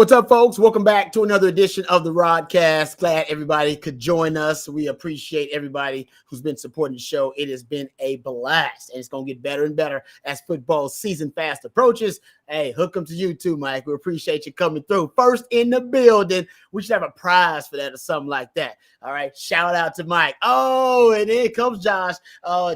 what's up, folks? Welcome back to another edition of the Rodcast. Glad everybody could join us. We appreciate everybody who's been supporting the show. It has been a blast, and it's going to get better and better as football season fast approaches. Hey, hook them to you too, Mike. We appreciate you coming through. First in the building. We should have a prize for that or something like that. All right, shout out to Mike. Oh, and here comes Josh.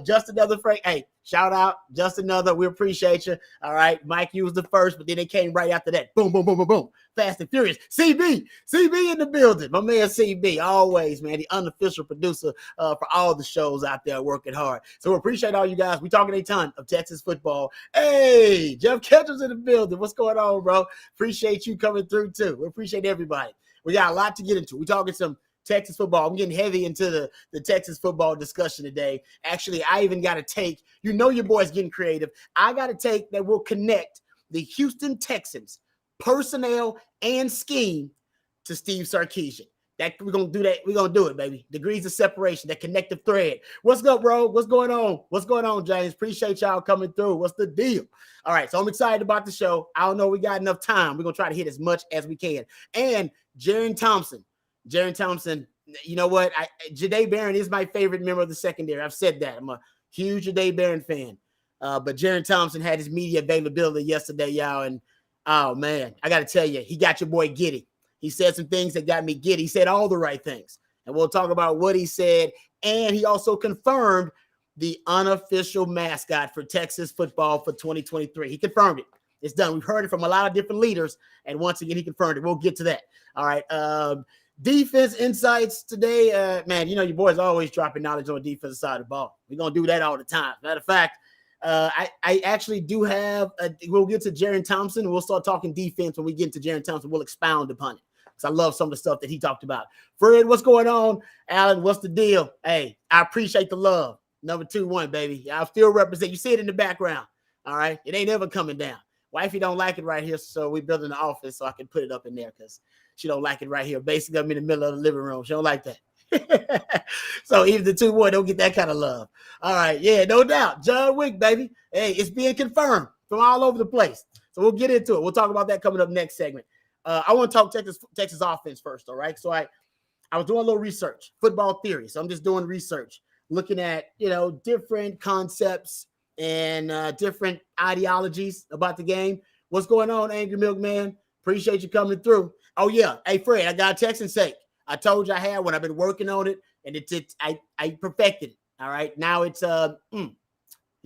Just another Frank. Hey, shout out, just another. We appreciate you. All right, Mike, you was the first, but then it came right after that. Boom, boom, boom, boom, boom. Fast and Furious. CB in the building. My man CB, always, man, the unofficial producer for all the shows out there working hard. So we appreciate all you guys. We talking a ton of Texas football. Hey, Jeff Ketchum's in the building. What's going on, bro? Appreciate you coming through, too. We appreciate everybody. We got a lot to get into. We're talking some Texas football. I'm getting heavy into the Texas football discussion today. Actually, I even got a take. You know your boy's getting creative. I got a take that will connect the Houston Texans personnel and scheme to Steve Sarkisian. That we're gonna do that. We're gonna do it, baby. Degrees of separation, that connective thread. What's up, bro? What's going on? What's going on, James? Appreciate y'all coming through. What's the deal? All right, so I'm excited about the show. I don't know. We got enough time. We're gonna try to hit as much as we can. And Jerrin Thompson, you know what? Jahdae Barron is my favorite member of the secondary. I've said that. I'm a huge Jahdae Barron fan. But Jerrin Thompson had his media availability yesterday, y'all. And, oh, man, I got to tell you, he got your boy giddy. He said some things that got me giddy. He said all the right things. And we'll talk about what he said. And he also confirmed the unofficial mascot for Texas football for 2023. He confirmed it. It's done. We've heard it from a lot of different leaders. And once again, he confirmed it. We'll get to that. All right. Defense insights today. Man, you know, your boys always dropping knowledge on the defensive side of the ball. We're going to do that all the time. Matter of fact, I actually do have we'll get to Jerrin Thompson. We'll start talking defense when we get into Jerrin Thompson. We'll expound upon it because I love some of the stuff that he talked about. Fred, what's going on? Alan, what's the deal? Hey, I appreciate the love. Number 2-1, baby. I'll still represent. You see it in the background. All right. It ain't ever coming down. Wifey don't like it right here, so we building the office so I can put it up in there because she don't like it right here. Basically, I'm in the middle of the living room. She don't like that. So even the 2-1 don't get that kind of love. All right. Yeah, no doubt. John Wick, baby. Hey, it's being confirmed from all over the place. So we'll get into it. We'll talk about that coming up next segment. I want to talk Texas offense first, all right? So I was doing a little research, football theory. So I'm just doing research, looking at, you know, different concepts and different ideologies about the game. What's going on, Angry Milkman? Appreciate you coming through. Oh, yeah. Hey, Fred, I got a Texan sake. I told you I had one. I've been working on it, and I perfected it. All right. Now it's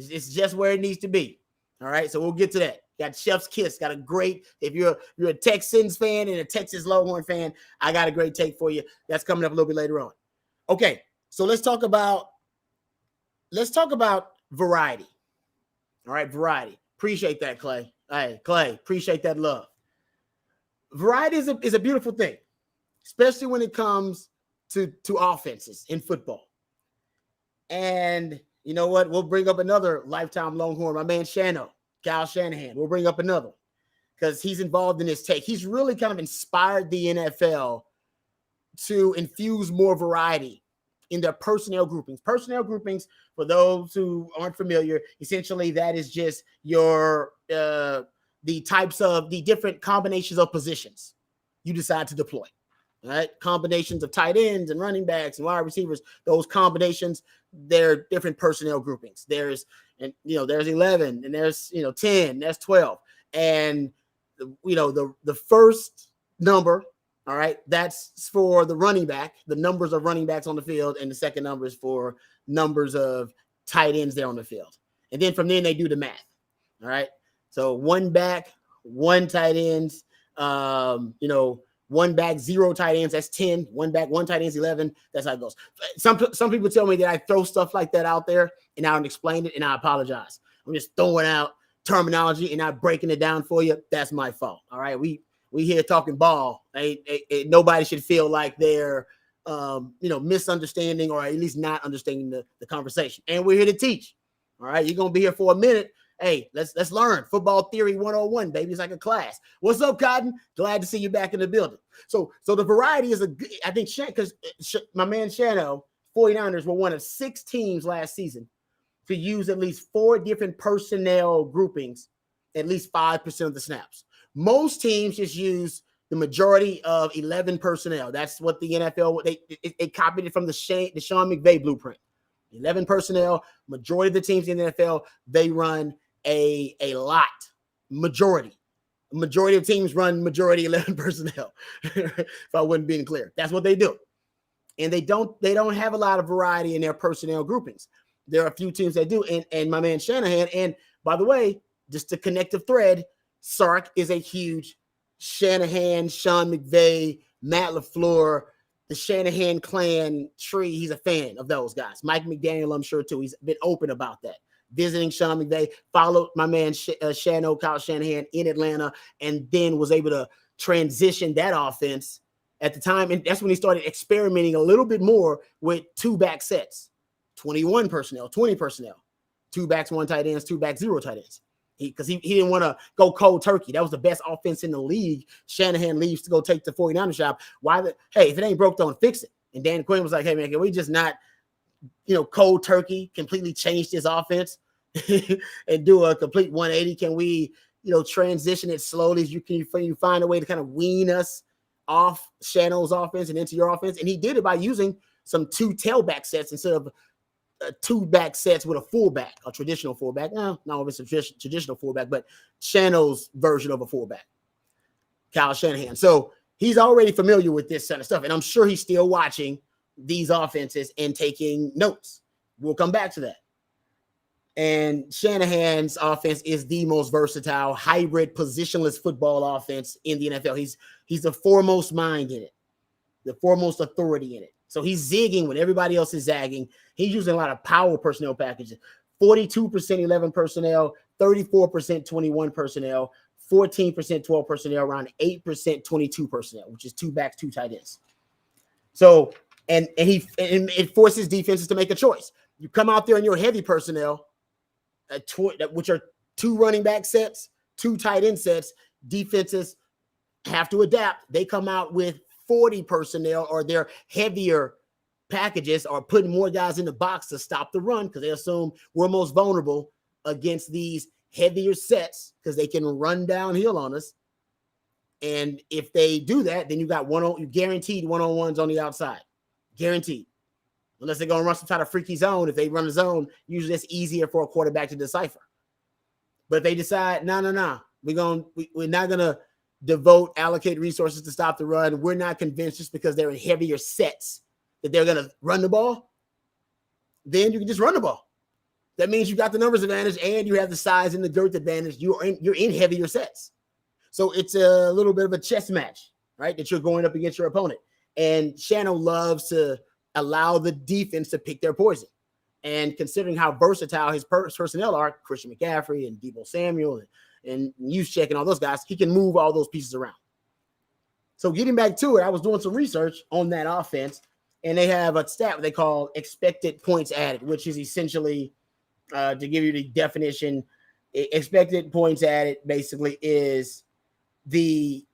just where it needs to be. All right. So we'll get to that. Got Chef's Kiss. Got a great, if you're a Texans fan and a Texas Longhorn fan, I got a great take for you. That's coming up a little bit later on. Okay. So let's talk about variety. All right. Variety. Appreciate that, Clay. Hey, Clay, appreciate that love. Variety is a beautiful thing, especially when it comes to offenses in football. And you know what? We'll bring up another lifetime Longhorn, my man Kyle Shanahan. We'll bring up another because he's involved in this take. He's really kind of inspired the NFL to infuse more variety in their personnel groupings. Personnel groupings, for those who aren't familiar, essentially that is just your the types of the different combinations of positions you decide to deploy. All right, combinations of tight ends and running backs and wide receivers. Those combinations, they're different personnel groupings. There's 11, and there's 10, there's 12, and the first number. All right, that's for the running back, the numbers of running backs on the field, and the second number is for numbers of tight ends there on the field. And then from then they do the math. All right, so one back, one tight ends, one back, 0 tight ends, that's 10. One back, 1 tight ends, 11. That's how it goes. Some people tell me that I throw stuff like that out there and I don't explain it, and I apologize. I'm just throwing out terminology and not breaking it down for you. That's my fault. All right, we here talking ball. Nobody should feel like they're misunderstanding or at least not understanding the conversation. And we're here to teach. All right, you're gonna be here for a minute. Hey, let's learn football theory 101, baby. It's like a class. What's up, Cotton? Glad to see you back in the building. So the variety is I think because my man Shano, 49ers were one of 6 teams last season to use at least 4 different personnel groupings, at least 5% of the snaps. Most teams just use the majority of 11 personnel. That's what the NFL, they copied it from the Sean McVay blueprint. 11 personnel, majority of the teams in the NFL, they run a lot. Majority of teams run majority 11 personnel. If I wasn't being clear, that's what they do. And they don't have a lot of variety in their personnel groupings. There are a few teams that do. And my man Shanahan, and by the way, just a connective thread, Sark is a huge Shanahan, Sean McVay, Matt LaFleur, the Shanahan clan tree. He's a fan of those guys. Mike McDaniel, I'm sure, too. He's been open about that. Visiting Sean McVay, followed my man Kyle Shanahan in Atlanta, and then was able to transition that offense at the time. And that's when he started experimenting a little bit more with two-back sets, 21 personnel, 20 personnel, two backs, one tight ends, two backs, zero tight ends. Because he didn't want to go cold turkey. That was the best offense in the league. Shanahan leaves to go take the 49ers job. Hey, if it ain't broke, don't fix it. And Dan Quinn was like, hey, man, can we just not, cold turkey, completely change this offense and do a complete 180? Can we, transition it slowly? You find a way to kind of wean us off Shanahan's offense and into your offense? And he did it by using some two tailback sets instead of two back sets with a fullback, a traditional fullback. No, it's a traditional fullback, but Shanahan's version of a fullback, Kyle Shanahan. So he's already familiar with this kind of stuff, and I'm sure he's still watching these offenses and taking notes. We'll come back to that. And Shanahan's offense is the most versatile hybrid positionless football offense in the NFL. He's the foremost mind in it, the foremost authority in it. So he's zigging when everybody else is zagging. He's using a lot of power personnel packages. 42% 11 personnel, 34% 21 personnel, 14% 12 personnel, around 8% 22 personnel, which is two backs, two tight ends. So, and it forces defenses to make a choice. You come out there in your heavy personnel, which are two running back sets, two tight end sets. Defenses have to adapt. They come out with 40 personnel or their heavier packages, or putting more guys in the box to stop the run because they assume we're most vulnerable against these heavier sets because they can run downhill on us. And if they do that, then you got guaranteed one-on-ones on the outside. Guaranteed. Unless they're going to run some kind of freaky zone. If they run a zone, usually it's easier for a quarterback to decipher. But if they decide, no, we're not going to allocate resources to stop the run. We're not convinced just because they're in heavier sets that they're going to run the ball. Then you can just run the ball. That means you got the numbers advantage and you have the size and the girth advantage. You're in heavier sets. So it's a little bit of a chess match, right? That you're going up against your opponent. And Shannon loves to allow the defense to pick their poison. And considering how versatile his personnel are, Christian McCaffrey and Deebo Samuel and Juszczyk and all those guys, he can move all those pieces around. So getting back to it, I was doing some research on that offense, and they have a stat they call expected points added, which is essentially, to give you the definition, expected points added basically is the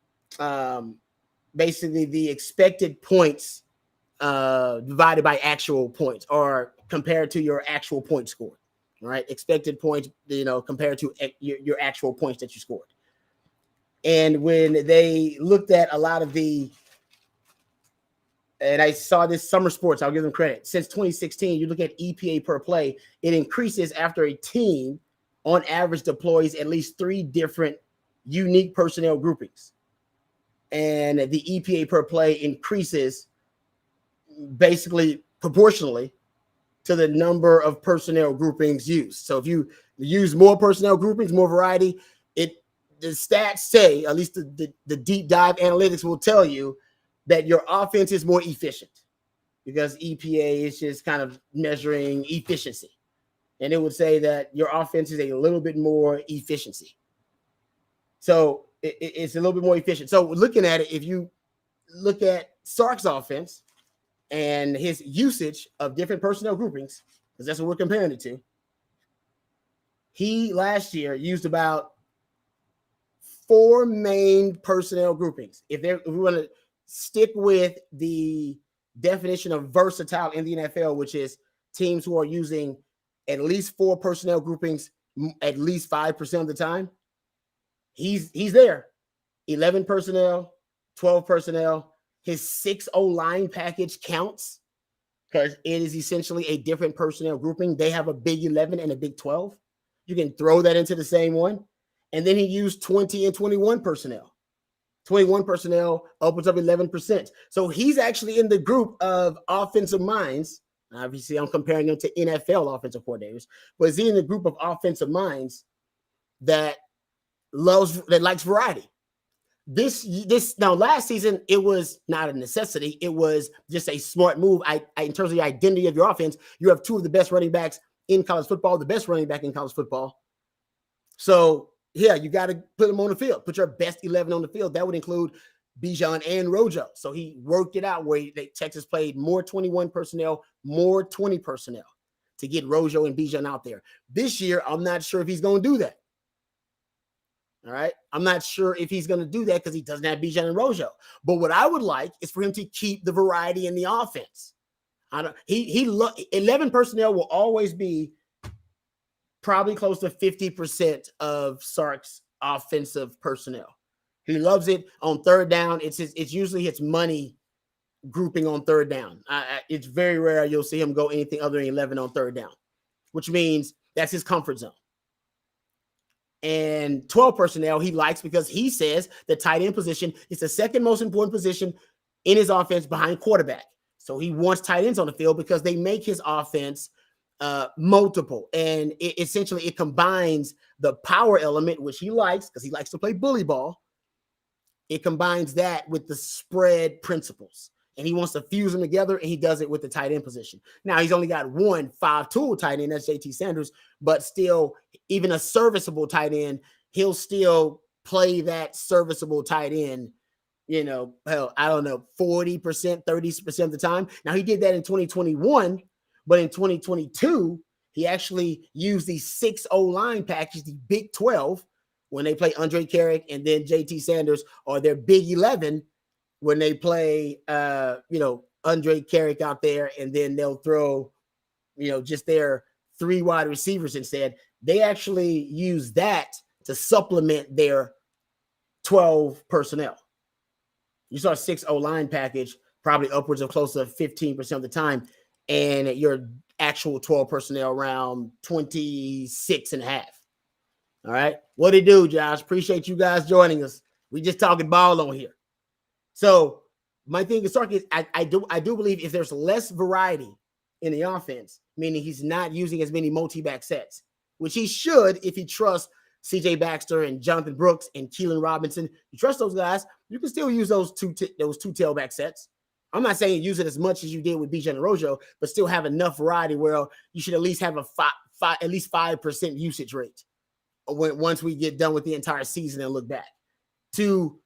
expected points divided by actual points, or compared to your actual point scored. Right, expected points, compared to your actual points that you scored. And when they looked at a lot of and I saw this Summer Sports, I'll give them credit. Since 2016, you look at EPA per play, it increases after a team on average deploys at least 3 different unique personnel groupings. And the EPA per play increases basically proportionally to the number of personnel groupings used. So if you use more personnel groupings, more variety, the stats say, at least the deep dive analytics will tell you that your offense is more efficient, because EPA is just kind of measuring efficiency. And it would say that your offense is a little bit more efficiency. So it's a little bit more efficient. So looking at it, if you look at Sark's offense and his usage of different personnel groupings, because that's what we're comparing it to, he last year used about 4 main personnel groupings. If we want to stick with the definition of versatile in the NFL, which is teams who are using at least 4 personnel groupings at least 5% of the time, he's there. 11 personnel, 12 personnel. His 6 O-line package counts because it is essentially a different personnel grouping. They have a Big 11 and a Big 12. You can throw that into the same one. And then he used 20 and 21 personnel. 21 personnel opens up 11%. So he's actually in the group of offensive minds. Obviously, I'm comparing him to NFL offensive coordinators, but is he in the group of offensive minds that likes variety? This now last season, it was not a necessity. It was just a smart move. In terms of the identity of your offense, you have 2 of the best running backs in college football, the best running back in college football. So yeah, you got to put them on the field. Put your best 11 on the field. That would include Bijan and Rojo. So he worked it out where Texas played more 21 personnel, more 20 personnel to get Rojo and Bijan out there. This year, I'm not sure if he's going to do that. All right. I'm not sure if he's going to do that because he doesn't have Bijan and Rojo. But what I would like is for him to keep the variety in the offense. 11 personnel will always be probably close to 50% of Sark's offensive personnel. He loves it on third down. It's usually his money grouping on third down. It's very rare you'll see him go anything other than 11 on third down, which means that's his comfort zone. And 12 personnel he likes because he says the tight end position is the second most important position in his offense behind quarterback. So he wants tight ends on the field because they make his offense multiple. And it combines the power element, which he likes because he likes to play bully ball. It combines that with the spread principles. And he wants to fuse them together, and he does it with the tight end position. Now, he's only got one 5-tool tight end, that's JT Sanders, but still, even a serviceable tight end, he'll still play that serviceable tight end, I don't know, 40%, 30% of the time. Now, he did that in 2021, but in 2022, he actually used the 6 O-line package, the Big 12, when they play Andre Carrick and then JT Sanders, or their Big 11, when they play, Andre Carrick out there, and then they'll throw, just their 3 wide receivers instead. They actually use that to supplement their 12 personnel. You saw a 6 O-line package, probably upwards of close to 15% of the time, and your actual 12 personnel around 26 and a half. All right. What it do, Josh? Appreciate you guys joining us. We just talking ball on here. So my thing is, Sark, is I do believe if there's less variety in the offense, meaning he's not using as many multi-back sets, which he should if he trusts C.J. Baxter and Jonathan Brooks and Keelan Robinson. You trust those guys, you can still use those two tailback sets. I'm not saying use it as much as you did with Bijan and Rojo, but still have enough variety where you should at least have at least 5% usage rate once we get done with the entire season and look back to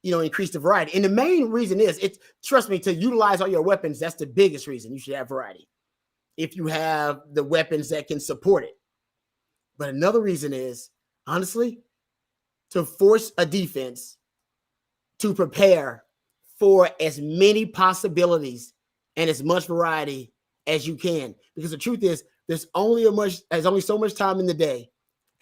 increase the variety. And the main reason is, trust me, to utilize all your weapons, that's the biggest reason you should have variety. If you have the weapons that can support it. But another reason is, honestly, to force a defense to prepare for as many possibilities and as much variety as you can. Because the truth is, there's only so much time in the day.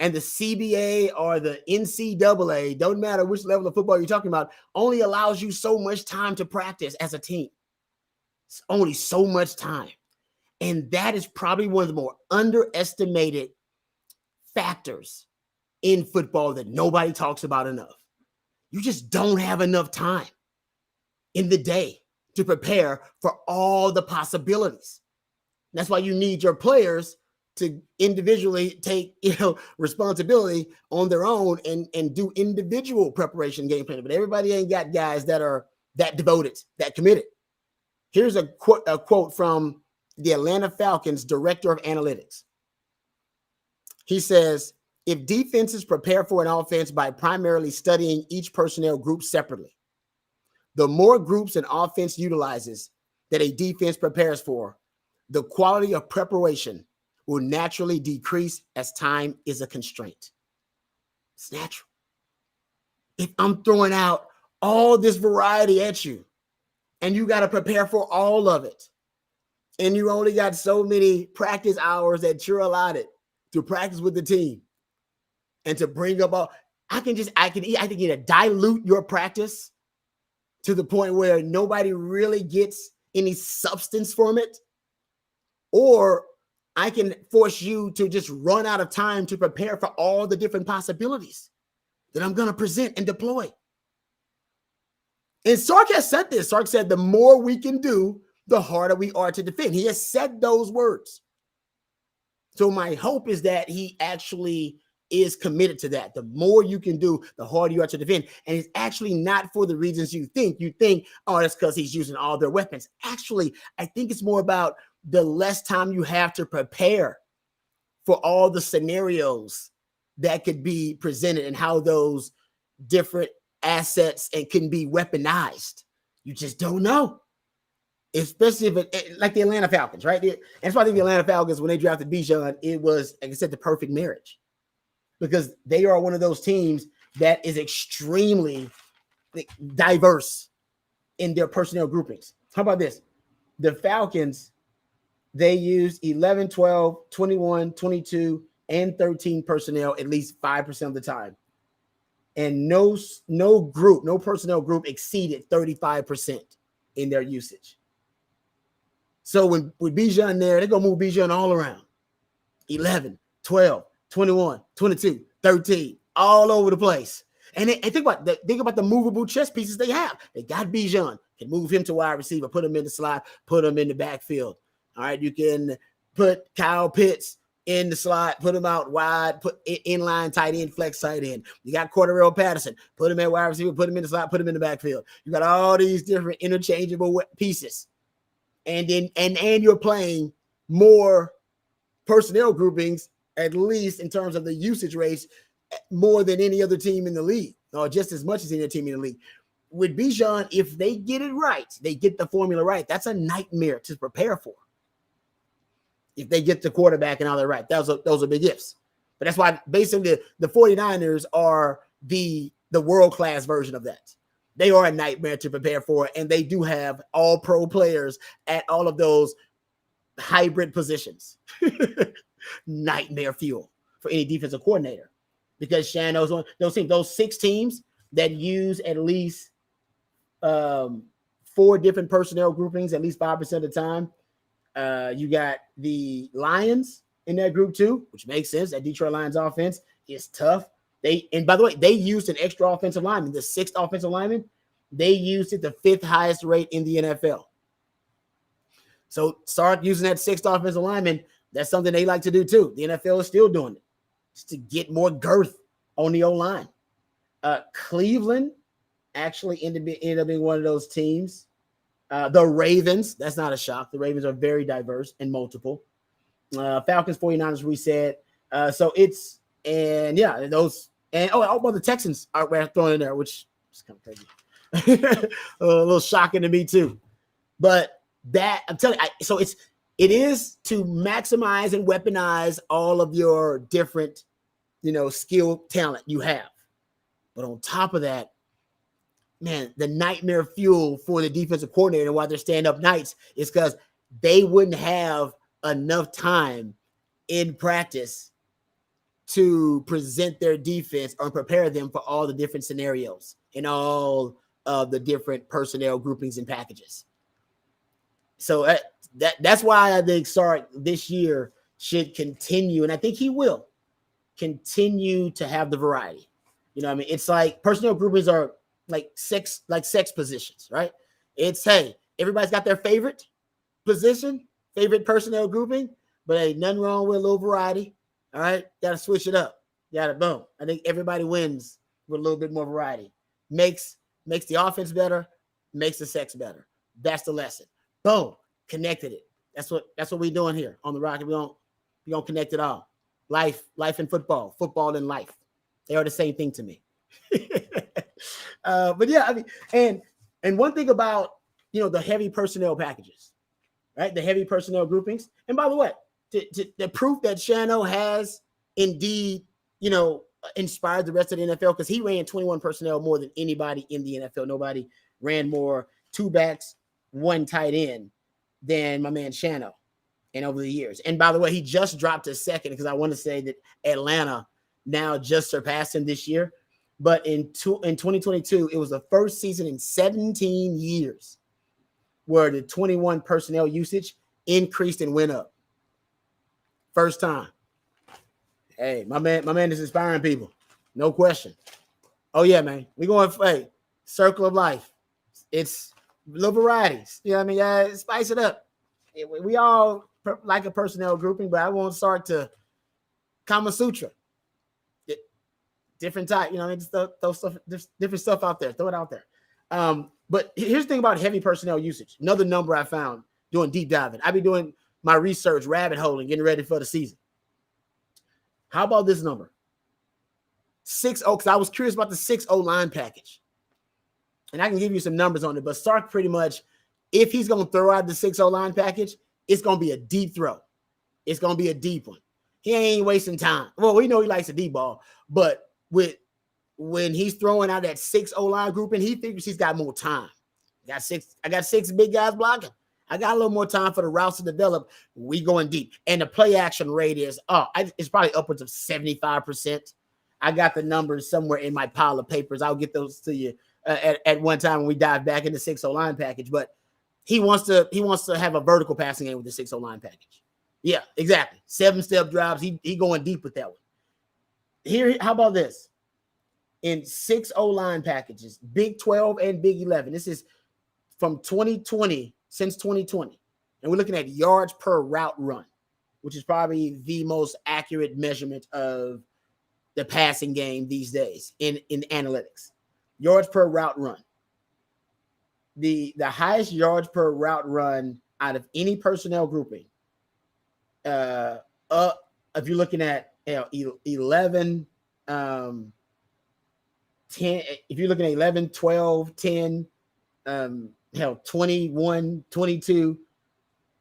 And the CBA or the NCAA, don't matter which level of football you're talking about, only allows you so much time to practice as a team. It's only so much time. And that is probably one of the more underestimated factors in football that nobody talks about enough. You just don't have enough time in the day to prepare for all the possibilities. That's why you need your players to individually take, responsibility on their own and do individual preparation game planning. But everybody ain't got guys that are that devoted, that committed. Here's a quote from the Atlanta Falcons director of analytics. He says, if defenses prepare for an offense by primarily studying each personnel group separately, the more groups an offense utilizes that a defense prepares for, the quality of preparation will naturally decrease as time is a constraint. It's natural. If I'm throwing out all this variety at you and you got to prepare for all of it, and you only got so many practice hours that you're allotted to practice with the team and to bring up all, I can either dilute your practice to the point where nobody really gets any substance from it, or I can force you to just run out of time to prepare for all the different possibilities that I'm going to present and deploy. And Sark has said this. Sark said the more we can do, the harder we are to defend. He has said those words. So my hope is that he actually is committed to that. The more you can do, the harder you are to defend. And it's actually not for the reasons you think. You think, oh, that's because he's using all their weapons. Actually, I think it's more about the less time you have to prepare for all the scenarios that could be presented and how those different assets and can be weaponized. You just don't know. Especially if it, like the Atlanta Falcons, right? And that's why I think the Atlanta Falcons, when they drafted Bijan, it was, like I said, the perfect marriage, because they are one of those teams that is extremely diverse in their personnel groupings. How about this? The Falcons, they used 11, 12, 21, 22, and 13 personnel at least 5% of the time. And no personnel group exceeded 35% in their usage. So with Bijan there, they're going to move Bijan all around. 11, 12, 21, 22, 13, all over the place. And think about the movable chess pieces they have. They got Bijan, can move him to wide receiver, put him in the slot, put him in the backfield. All right, you can put Kyle Pitts in the slot, put him out wide, put inline tight end, flex tight end. You got Cordarrelle Patterson, put him at wide receiver, put him in the slot, put him in the backfield. You got all these different interchangeable pieces. And then and you're playing more personnel groupings, at least in terms of the usage rates, more than any other team in the league, or just as much as any other team in the league. With Bijan, if they get it right, they get the formula right, that's a nightmare to prepare for. If they get the quarterback and all that right, those are big ifs. But that's why basically the 49ers are the world-class version of that. They are a nightmare to prepare for, and they do have all pro players at all of those hybrid positions. Nightmare fuel for any defensive coordinator, because Shan knows those 6 teams that use at least 4 different personnel groupings at least 5% of the time. You got the Lions in that group too, which makes sense. That Detroit Lions offense is tough. And by the way, they used an extra offensive lineman, the 6th offensive lineman. They used it the 5th highest rate in the NFL. So Sark using that 6th offensive lineman, that's something they like to do too. The NFL is still doing it, just to get more girth on the O-line. Cleveland actually ended up being one of those teams. The Ravens, that's not a shock. The Ravens are very diverse and multiple. Falcons, 49ers, we said. So it's, and yeah, those, and the Texans are thrown in there, which is kind of crazy. A little shocking to me too. But that, I'm telling you, so it is to maximize and weaponize all of your different, skill talent you have. But on top of that, man, the nightmare fuel for the defensive coordinator while they're staying up nights is because they wouldn't have enough time in practice to present their defense or prepare them for all the different scenarios and all of the different personnel groupings and packages. So that's why I think Sark this year should continue, and I think he will continue to have the variety. It's like personnel groupings are like sex positions, right? It's, hey, everybody's got their favorite position, favorite personnel grouping, but hey, nothing wrong with a little variety. All right, got to switch it up. Got it, boom. I think everybody wins with a little bit more variety. Makes the offense better, makes the sex better. That's the lesson. Boom, connected it. That's what we're doing here on the Rocket. We don't connect it all. Life and football and life. They are the same thing to me. But yeah, and one thing about the heavy personnel packages, right? The heavy personnel groupings. And by the way, the proof that Shano has indeed, inspired the rest of the NFL, because he ran 21 personnel more than anybody in the NFL. Nobody ran more 2 backs, 1 tight end than my man Shano, and over the years. And by the way, he just dropped a second, because I want to say that Atlanta now just surpassed him this year. But in 2022, it was the first season in 17 years where the 21 personnel usage increased and went up. First time. Hey, my man is inspiring people. No question. Oh, yeah, man. We're going for a circle of life. It's little varieties. You know what I mean? Yeah, spice it up. We all like a personnel grouping, but I want Sark to Kama Sutra. Different type, you know, just throw stuff, different stuff out there. Throw it out there. But here's the thing about heavy personnel usage. Another number I found doing deep diving. I be doing my research, rabbit holing, getting ready for the season. How about this number? 6-0, because I was curious about the 6-0 line package. And I can give you some numbers on it, but Sark pretty much, if he's going to throw out the 6-0 line package, it's going to be a deep throw. It's going to be a deep one. He ain't wasting time. Well, we know he likes a deep ball, but when he's throwing out that 6-0 line grouping, he figures he's got more time. I got six big guys blocking. I got a little more time for the routes to develop. We going deep. And the play action rate is, it's probably upwards of 75%. I got the numbers somewhere in my pile of papers. I'll get those to you at one time when we dive back into 6-0 line package. But he wants to have a vertical passing game with the 6-0 line package. Yeah, exactly. 7-step drives. He going deep with that one. Here, how about this? In 6-0 line packages, Big 12 and Big 11. This is from 2020, since 2020. And we're looking at yards per route run, which is probably the most accurate measurement of the passing game these days in analytics. Yards per route run. The highest yards per route run out of any personnel grouping, if you're looking at 11, 10, if you're looking at 11, 12, 10, 21, 22,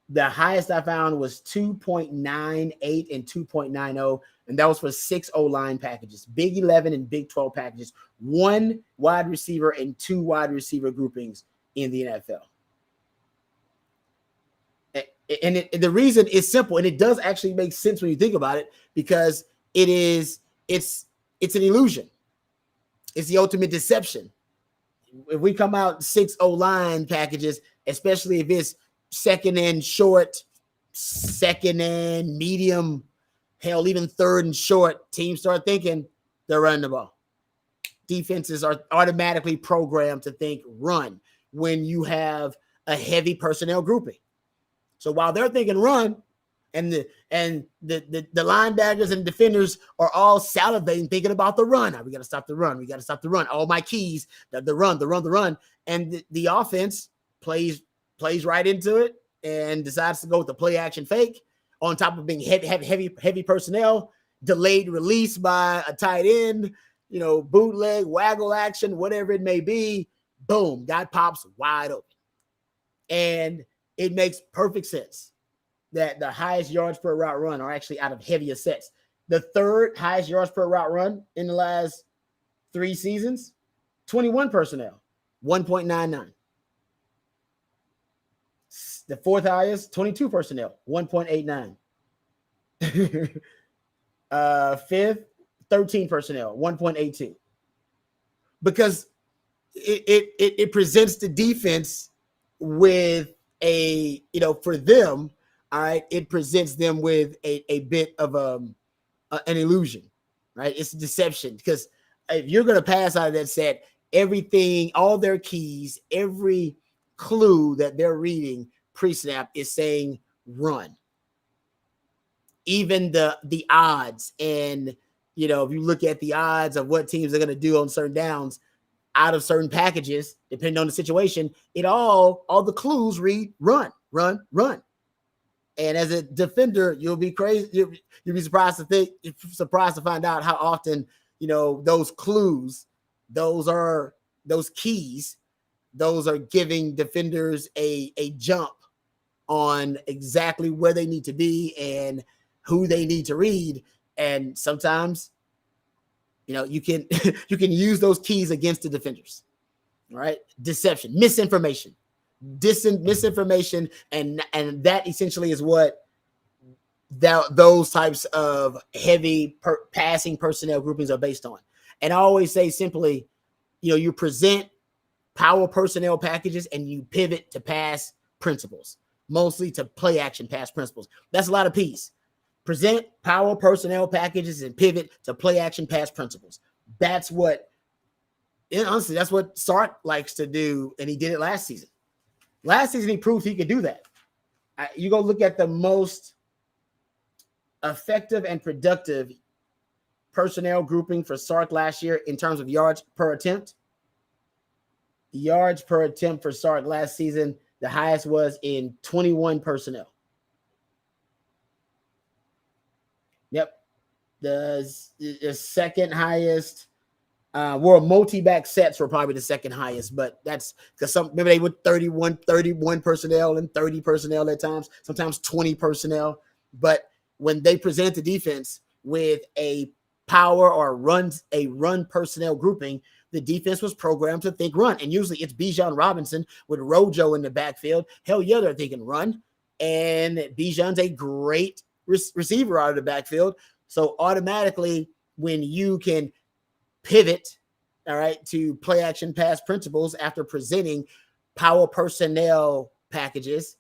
the highest I found was 2.98 and 2.90, and that was for 6-0 line packages, Big 11 and Big 12 packages, 1 wide receiver and 2 wide receiver groupings in the NFL. And the reason is simple, and it does actually make sense when you think about it, because it's an illusion. It's the ultimate deception. If we come out 6-0 line packages, especially if it's second and short, second and medium, hell, even third and short, teams start thinking they're running the ball. Defenses are automatically programmed to think run when you have a heavy personnel grouping. So while they're thinking run, and the linebackers and defenders are all salivating, thinking about the run. We got to stop the run. We got to stop the run. All my keys, the run. And the offense plays right into it and decides to go with the play action fake on top of being heavy personnel, delayed release by a tight end, bootleg, waggle action, whatever it may be. Boom, guy pops wide open. And it makes perfect sense that the highest yards per route run are actually out of heavier sets. The third highest yards per route run in the last 3 seasons, 21 personnel, 1.99. The fourth highest, 22 personnel, 1.89. Fifth, 13 personnel, 1.82. Because it presents the defense with for them, all right, it presents them with a bit of an illusion, right? It's a deception, because if you're going to pass out of that set, everything, all their keys, every clue that they're reading pre-snap is saying run. Even the odds, and if you look at the odds of what teams are going to do on certain downs out of certain packages, depending on the situation, all the clues read run. And as a defender, you'll be crazy. You'll be surprised to find out how often, those clues, those keys, those are giving defenders a jump on exactly where they need to be and who they need to read. And sometimes, you can use those keys against the defenders. All right. Deception, misinformation. Misinformation, and that essentially is what those types of heavy passing personnel groupings are based on. And I always say simply, you present power personnel packages and you pivot to pass principles, mostly to play action pass principles. That's a lot of P's. Present power personnel packages and pivot to play action pass principles. That's what, honestly, that's what Sark likes to do, and he did it last season. Last season, he proved he could do that. You go look at the most effective and productive personnel grouping for Sark last year in terms of yards per attempt. Yards per attempt for Sark last season, the highest was in 21 personnel. Yep. The second highest multi-back sets were probably the second highest, but that's because maybe they would 31 personnel and 30 personnel at times, sometimes 20 personnel. But when they present the defense with a power or a run personnel grouping, the defense was programmed to think run. And usually it's Bijan Robinson with Rojo in the backfield. Hell yeah, they're thinking run. And Bijan's a great receiver out of the backfield. So automatically, when you can pivot, all right, to play action pass principles after presenting power personnel packages,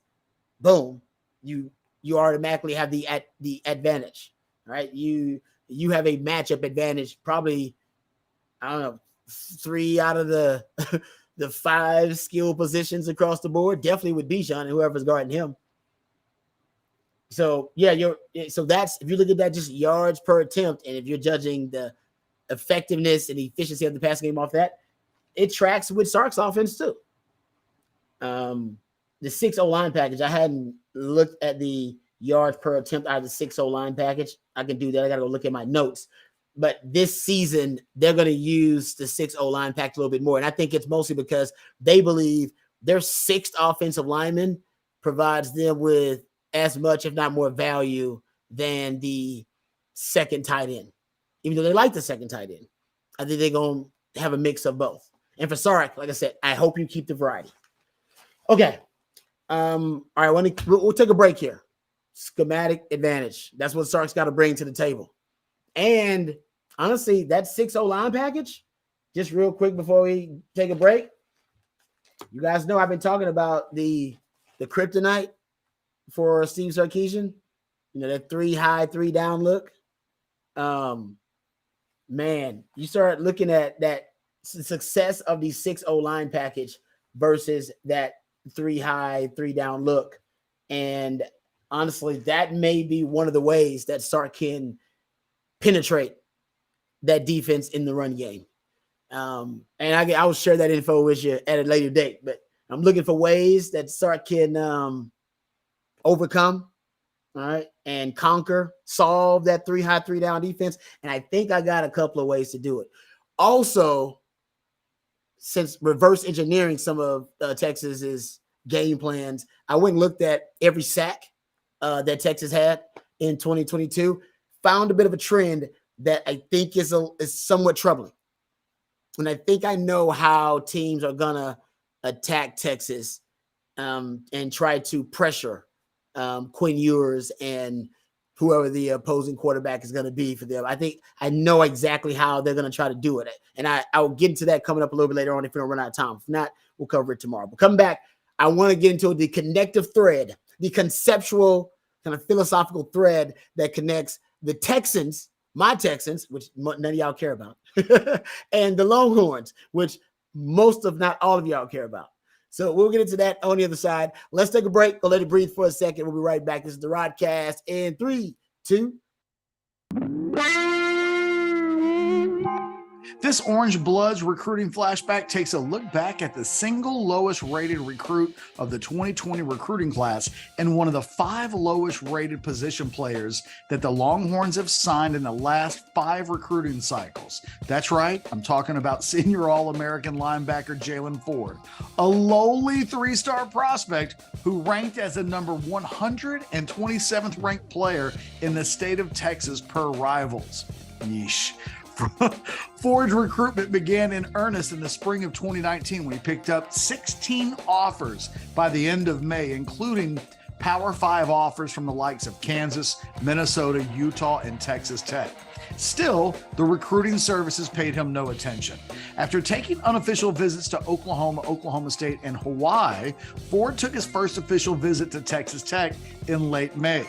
boom, you automatically have the advantage, right? You have a matchup advantage, probably, I don't know, 3 out of the 5 skill positions across the board, definitely with Bijan and whoever's guarding him. So yeah, so that's, if you look at that, just yards per attempt, and if you're judging the effectiveness and efficiency of the passing game off that, it tracks with Sark's offense too. The 6-0 line package, I hadn't looked at the yards per attempt out of the 6-0 line package. I can do that. I got to go look at my notes. But this season, they're going to use the 6-0 line package a little bit more. And I think it's mostly because they believe their 6th offensive lineman provides them with as much, if not more, value than the second tight end. Even though they like the second tight end, I think they're going to have a mix of both. And for Sark, like I said, I hope you keep the variety. Okay. All right, we'll take a break here. Schematic advantage. That's what Sark's got to bring to the table. And honestly, that 6-0 line package, just real quick before we take a break, you guys know I've been talking about the kryptonite for Steve Sarkisian, that 3 high, 3 down look. Man, you start looking at that success of the 6-0 line package versus that 3 high, 3 down look. And honestly, that may be one of the ways that Sark can penetrate that defense in the run game. And I will share that info with you at a later date, but I'm looking for ways that Sark can overcome, all right, and solve that 3 high, 3 down defense. And I think I got a couple of ways to do it. Also, since reverse engineering some of Texas's game plans, I went and looked at every sack that Texas had in 2022, found a bit of a trend that I think is somewhat troubling. And I think I know how teams are going to attack Texas and try to pressure Quinn Ewers and whoever the opposing quarterback is going to be for them. I think I know exactly how they're going to try to do it. And I'll get into that coming up a little bit later on if we don't run out of time. If not, we'll cover it tomorrow. But come back, I want to get into the connective thread, the conceptual kind of philosophical thread that connects the Texans, my Texans, which none of y'all care about, and the Longhorns, which most of not all of y'all care about. So we'll get into that on the other side. Let's take a break. We'll let it breathe for a second. We'll be right back. This is the Rodcast in 3, 2. This Orangebloods recruiting flashback takes a look back at the single lowest rated recruit of the 2020 recruiting class and one of the 5 lowest rated position players that the Longhorns have signed in the last 5 recruiting cycles. That's right, I'm talking about senior All-American linebacker Jalen Ford, a lowly 3-star prospect who ranked as the number 127th ranked player in the state of Texas per Rivals. Yeesh. Ford's recruitment began in earnest in the spring of 2019 when he picked up 16 offers by the end of May, including Power 5 offers from the likes of Kansas, Minnesota, Utah, and Texas Tech. Still, the recruiting services paid him no attention. After taking unofficial visits to Oklahoma, Oklahoma State, and Hawaii, Ford took his first official visit to Texas Tech in late May.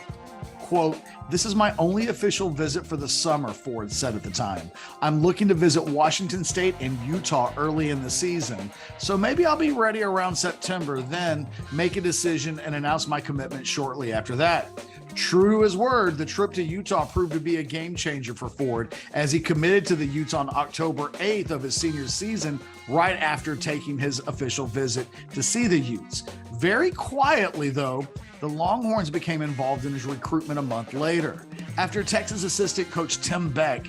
Quote, "This is my only official visit for the summer," Ford said at the time. "I'm looking to visit Washington State and Utah early in the season, so maybe I'll be ready around September, then make a decision and announce my commitment shortly after that." True to his word, the trip to Utah proved to be a game changer for Ford as he committed to the Utes on October 8th of his senior season, right after taking his official visit to see the Utes. Very quietly, though, the Longhorns became involved in his recruitment a month later. After Texas assistant coach Tim Beck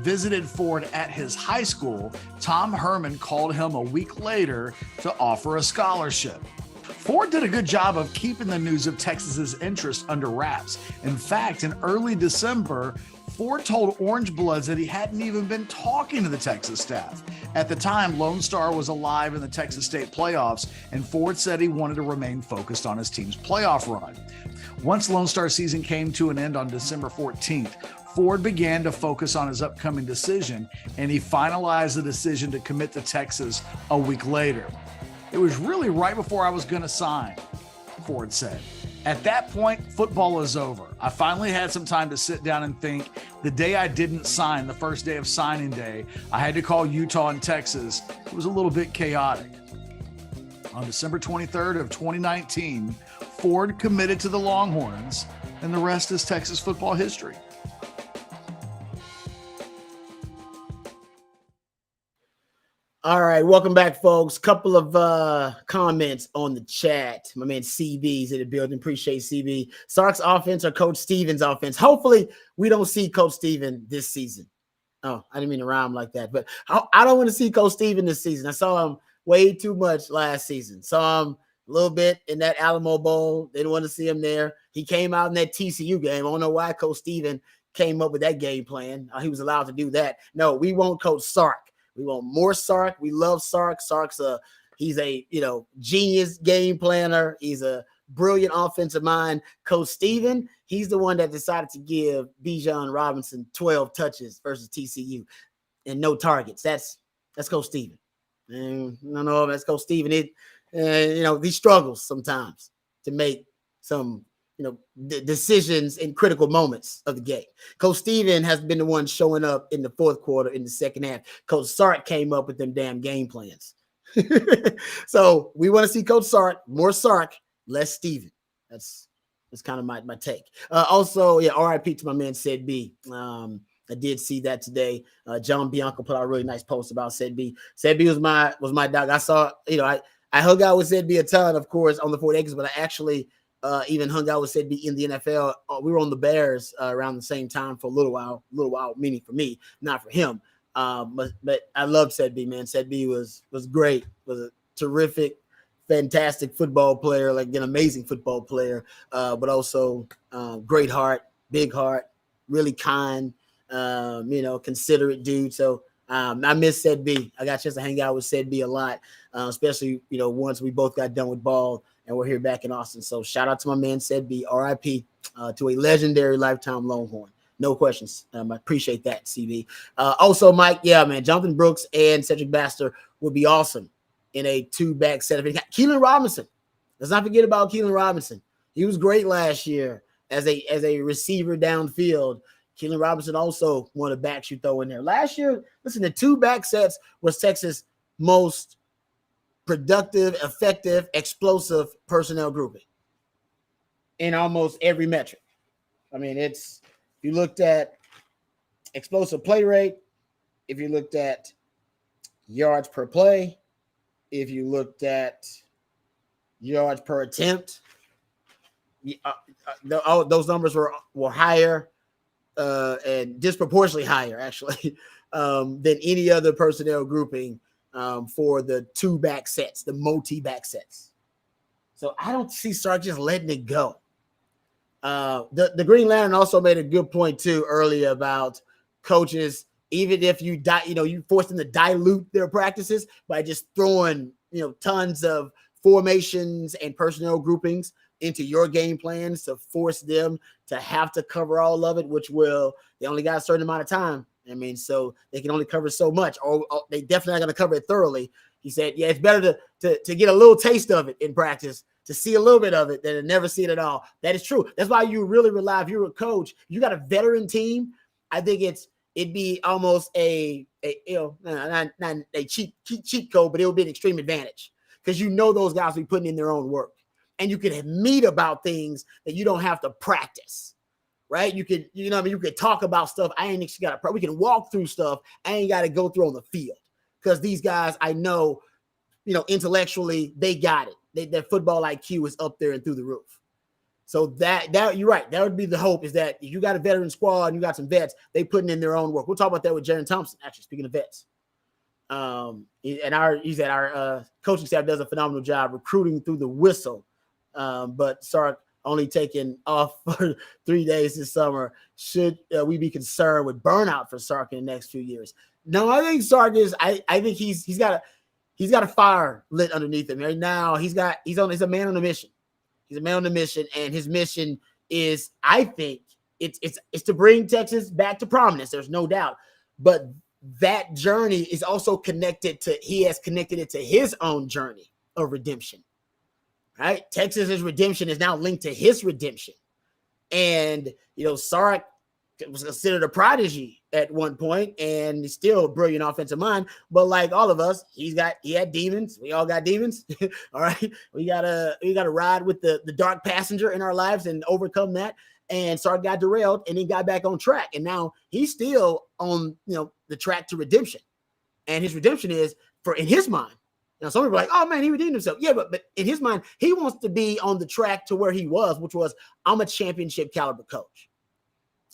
visited Ford at his high school, Tom Herman called him a week later to offer a scholarship. Ford did a good job of keeping the news of Texas's interest under wraps. In fact, in early December, Ford told Orangebloods that he hadn't even been talking to the Texas staff. At the time, Lone Star was alive in the Texas State playoffs, and Ford said he wanted to remain focused on his team's playoff run. Once Lone Star season came to an end on December 14th, Ford began to focus on his upcoming decision, and he finalized the decision to commit to Texas a week later. "It was really right before I was going to sign," Ford said. "At that point, football is over. I finally had some time to sit down and think. The day I didn't sign, the first day of signing day, I had to call Utah and Texas. It was a little bit chaotic." On December 23rd of 2019, Ford committed to the Longhorns, and the rest is Texas football history. All right, welcome back, folks. Couple of comments on the chat. My man CB's in the building. Appreciate CB. Sark's offense or Coach Stevens' offense? Hopefully, we don't see Coach Steven this season. Oh, I didn't mean to rhyme like that, but I don't want to see Coach Steven this season. I saw him way too much last season. Saw him a little bit in that Alamo Bowl. Didn't want to see him there. He came out in that TCU game. I don't know why Coach Steven came up with that game plan. He was allowed to do that. No, we want Coach Sark. We want more Sark. We love Sark. He's a genius game planner. He's a brilliant offensive mind. Coach Steven, he's the one that decided to give Bijan Robinson 12 touches versus TCU and no targets. That's Coach Steven. And no, that's Coach Steven. He struggles sometimes to make some decisions in critical moments of the game. Coach Steven has been the one showing up in the fourth quarter, in the second half. Coach Sark came up with them damn game plans. So we want to see Coach Sark, more Sark, less Steven. That's kind of my take. Also, RIP to my man Said B. I did see that today. John Bianco put out a really nice post about Said B. Said B was my dog. I saw, I hung out with Said B a ton, of course, on the Fort Acres, but I actually even hung out with Said B in the NFL. We were on the Bears around the same time for a little while, meaning for me, not for him. But I love Said B, man. Said B was great, was a terrific, fantastic football player, like an amazing football player, but also great heart, big heart, really kind, considerate dude. So I miss Said B. I got a chance to hang out with Said B a lot, especially, once we both got done with ball and we're here back in Austin. So shout out to my man Said B, RIP to a legendary lifetime Longhorn. No questions. I appreciate that, CB. Also, Mike, Jonathan Brooks and Cedric Baxter would be awesome in a two-back set. Keelan Robinson. Let's not forget about Keelan Robinson. He was great last year as a receiver downfield. Keelan Robinson also one of the backs you throw in there. Last year, listen, the two-back sets was Texas' most productive, effective, explosive personnel grouping in almost every metric. I mean, if you looked at explosive play rate, if you looked at yards per play, if you looked at yards per attempt, those numbers were higher and disproportionately higher, actually, than any other personnel grouping for the two-back sets, the multi-back sets. So I don't see Sark just letting it go. The Green Lantern also made a good point too earlier about coaches, even if you you force them to dilute their practices by just throwing tons of formations and personnel groupings into your game plans to force them to have to cover all of it, they only got a certain amount of time. I mean, so they can only cover so much, or they definitely not going to cover it thoroughly. He said, yeah, it's better to get a little taste of it in practice, to see a little bit of it than to never see it at all. That is true. That's why you really rely, if you're a coach, you got a veteran team. I think it'd be almost not a cheat code, but it would be an extreme advantage because those guys will be putting in their own work, and you can meet about things that you don't have to practice. Right? You could, you could talk about stuff. We can walk through stuff. I ain't got to go through on the field because these guys, I know, intellectually they got it. Their football IQ is up there and through the roof. So that you're right. That would be the hope, is that if you got a veteran squad and you got some vets, they putting in their own work. We'll talk about that with Jerrin Thompson. Actually, speaking of vets, our coaching staff does a phenomenal job recruiting through the whistle. But Sark only taking off for 3 days this summer. Should we be concerned with burnout for Sark in the next few years? No, I think Sark is. I think he's got a fire lit underneath him right now. He's a man on a mission. He's a man on a mission, and his mission is, I think, it's to bring Texas back to prominence. There's no doubt, but that journey is also he has connected it to his own journey of redemption. Right? Texas's redemption is now linked to his redemption. And, Sark was considered a prodigy at one point, and he's still a brilliant offensive mind. But like all of us, he had demons. We all got demons. All right. We gotta ride with the dark passenger in our lives and overcome that. And Sark got derailed and then got back on track. And now he's still on, the track to redemption. And his redemption is, in his mind. Now, some people are like, oh, man, he redeemed himself. Yeah, but in his mind, he wants to be on the track to where he was, which was, I'm a championship caliber coach.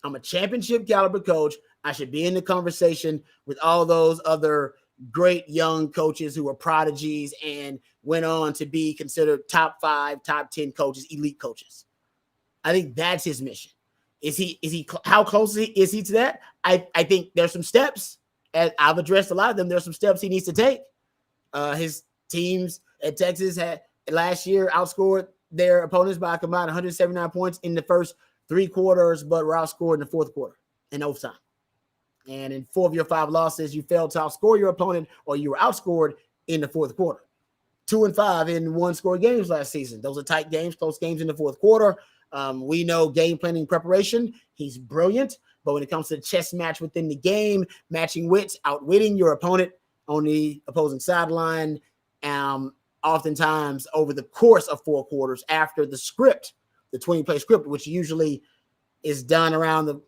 I'm a championship caliber coach. I should be in the conversation with all those other great young coaches who were prodigies and went on to be considered top 5, top 10 coaches, elite coaches. I think that's his mission. How close is he to that? I think there's some steps, and I've addressed a lot of them. There's some steps he needs to take. His teams at Texas had last year outscored their opponents by a combined 179 points in the first 3 quarters, but were outscored in the fourth quarter in overtime. And in 4 of your 5 losses, you failed to outscore your opponent, or you were outscored in the fourth quarter. 2 and 5 in 1-score games last season. Those are tight games, close games in the fourth quarter. We know game planning preparation. He's brilliant, but when it comes to the chess match within the game, matching wits, outwitting your opponent on the opposing sideline, oftentimes over the course of 4 quarters after the script, the 20-play script, which usually is done around the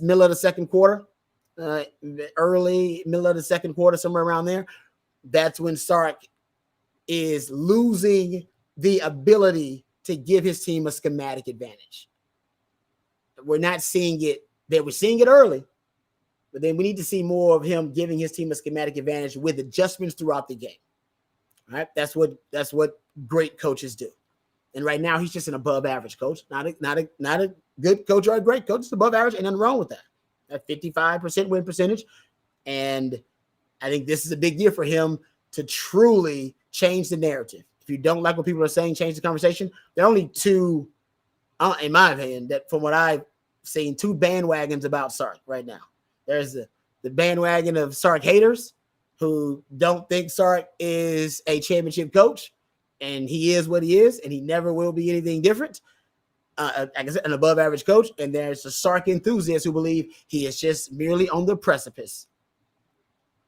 middle of the second quarter, middle of the second quarter, somewhere around there. That's when Sark is losing the ability to give his team a schematic advantage. We're not seeing it. We're seeing it early, but then we need to see more of him giving his team a schematic advantage with adjustments throughout the game. All right, that's what great coaches do. And right now, he's just an above-average coach, not a good coach or a great coach. It's above average, and nothing wrong with that. That 55% win percentage, and I think this is a big year for him to truly change the narrative. If you don't like what people are saying, change the conversation. There are only 2, in my opinion, that from what I've seen, 2 bandwagons about Sark right now. There's the bandwagon of Sark haters who don't think Sark is a championship coach, and he is what he is, and he never will be anything different. Like I said, an above-average coach, and there's the Sark enthusiasts who believe he is just merely on the precipice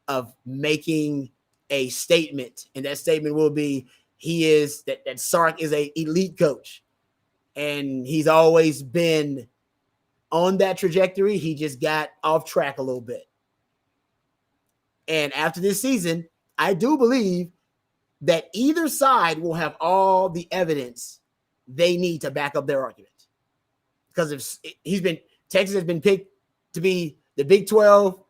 of making a statement, and that statement will be that Sark is an elite coach, and he's always been on that trajectory. He just got off track a little bit. And after this season, I do believe that either side will have all the evidence they need to back up their argument. Because if Texas has been picked to be the Big 12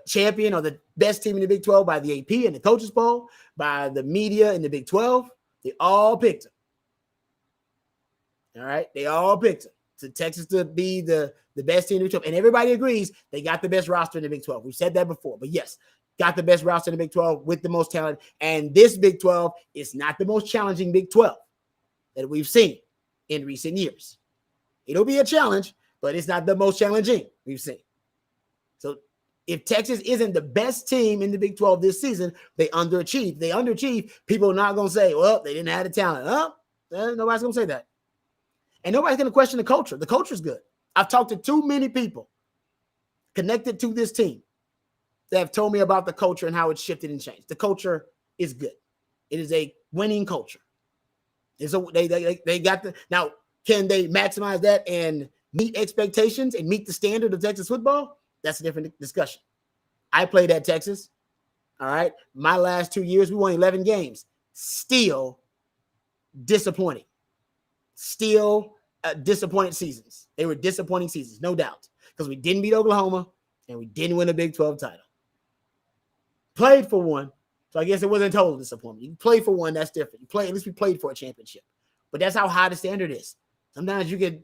champion or the best team in the Big 12 by the AP and the coaches poll, by the media in the Big 12, they all picked him. All right, they all picked him. So Texas to be the best team in the Big 12. And everybody agrees they got the best roster in the Big 12. We've said that before. But yes, got the best roster in the Big 12 with the most talent. And this Big 12 is not the most challenging Big 12. that we've seen in recent years. It'll be a challenge, but it's not the most challenging we've seen. So if Texas isn't the best team in the Big 12 this season, they underachieve. They underachieve. People are not going to say, well, they didn't have the talent. Nobody's going to say that. And nobody's going to question the culture. The culture's good. I've talked to too many people connected to this team that have told me about the culture and how it's shifted and changed. The culture is good. It is a winning culture. They got the now. Can they maximize that and meet expectations and meet the standard of Texas football? That's a different discussion. I played at Texas. All right. My last 2 years, we won 11 games. Still disappointing. Still disappointed seasons. They were disappointing seasons, no doubt, because we didn't beat Oklahoma and we didn't win a Big 12 title. Played for one. So I guess it wasn't a total disappointment. You play for one, that's different. At least we played for a championship. But that's how high the standard is. Sometimes you could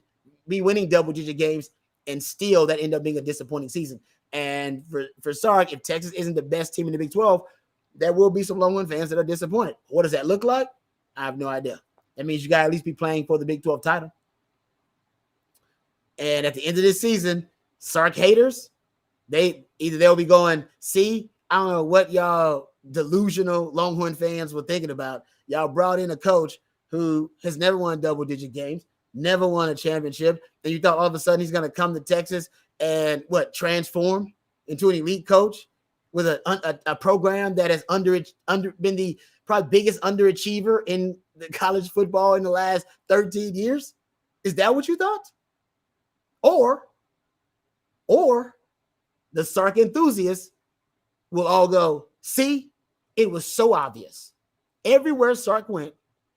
be winning double-digit games and still that end up being a disappointing season. And for Sark, if Texas isn't the best team in the Big 12, there will be some Longhorn fans that are disappointed. What does that look like? I have no idea. That means you got to at least be playing for the Big 12 title. And at the end of this season, Sark haters, they'll be going, see, I don't know what y'all delusional Longhorn fans were thinking about. Y'all brought in a coach who has never won double-digit games, never won a championship, and you thought all of a sudden he's going to come to Texas and transform into an elite coach with a program that has been the probably biggest underachiever in the college football in the last 13 years? Is that what you thought? Or the Sark enthusiasts will all go, see, it was so obvious. Everywhere Sark went,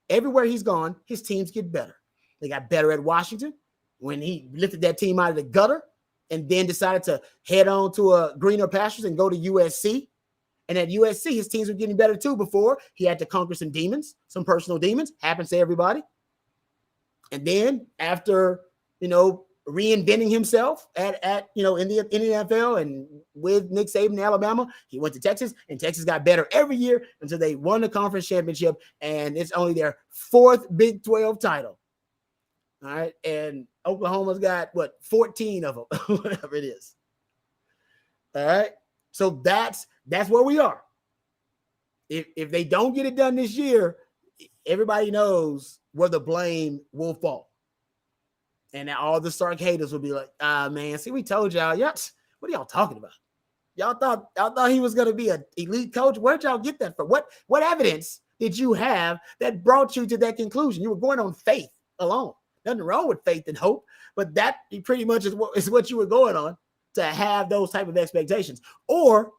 everywhere he's gone, his teams get better. They got better at Washington when he lifted that team out of the gutter and then decided to head on to a greener pastures and go to USC. And at USC, his teams were getting better too before he had to conquer some demons, some personal demons. Happens to everybody. And then after, reinventing himself in the NFL and with Nick Saban in Alabama, he went to Texas, and Texas got better every year until they won the conference championship, and it's only their fourth Big 12 title. All right, and Oklahoma's got 14 of them, whatever it is. All right, so that's where we are. If they don't get it done this year, everybody knows where the blame will fall. And all the Sark haters will be like, man, see, we told y'all, what are y'all talking about? Y'all thought he was going to be an elite coach. Where'd y'all get that from? What evidence did you have that brought you to that conclusion? You were going on faith alone. Nothing wrong with faith and hope, but that pretty much is what you were going on to have those type of expectations. Or,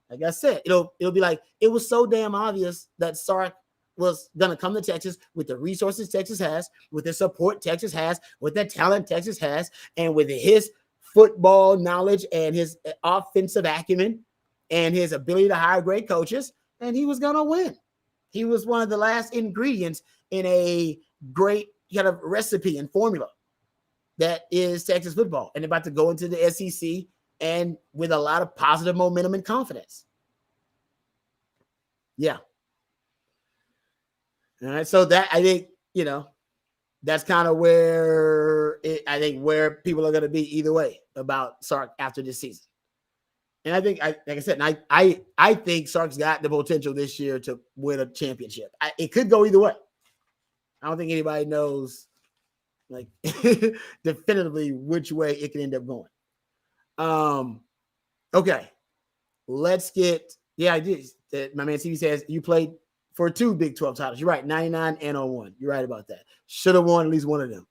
like I said, it'll be like, it was so damn obvious that Sark was going to come to Texas with the resources Texas has, with the support Texas has, with the talent Texas has, and with his football knowledge and his offensive acumen and his ability to hire great coaches, and he was going to win. He was one of the last ingredients in a great kind of recipe and formula that is Texas football, and about to go into the SEC and with a lot of positive momentum and confidence. Yeah. All right, so that I think that's kind of where people are going to be either way about Sark after this season. And I think, like I said, I think Sark's got the potential this year to win a championship. It could go either way. I don't think anybody knows definitively which way it can end up going. Okay, let's get. Yeah, I did. My man TV says you played for 2 Big 12 titles. You're right, 99 and 01. You're right about that. Should have won at least one of them.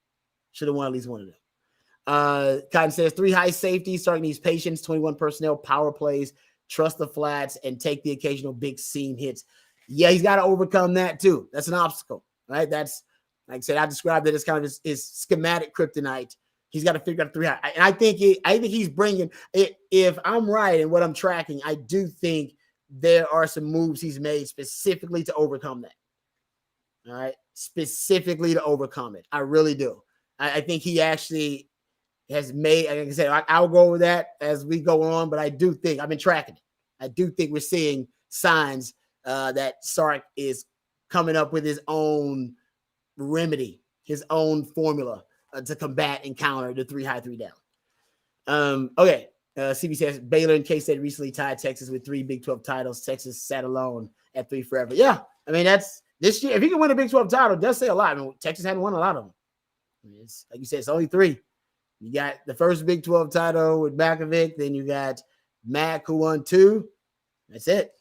Cotton says 3 high safeties, Sark needs patience, 21 personnel, power plays, trust the flats, and take the occasional big seam hits. Yeah, he's got to overcome that too. That's an obstacle, right? That's, like I said, I described it as kind of his schematic kryptonite. He's got to figure out 3 high. And I think he's bringing it. If I'm right in what I'm tracking, I do think there are some moves he's made specifically to overcome that. All right. Specifically to overcome it. I really do. I think he actually has made, like I said, I'll go over that as we go on, but I do think I've been tracking it. I do think we're seeing signs that Sark is coming up with his own remedy, his own formula to combat and counter the 3 high, 3 down. Okay. CB says Baylor and K-State recently tied Texas with 3 Big 12 titles. Texas sat alone at 3 forever. Yeah. I mean, that's this year. If you can win a Big 12 title, it does say a lot. I mean, Texas hadn't won a lot of them. I mean, it's, like you said, it's only 3. You got the first Big 12 title with Bakovic. Then you got Mack, who won 2. That's it.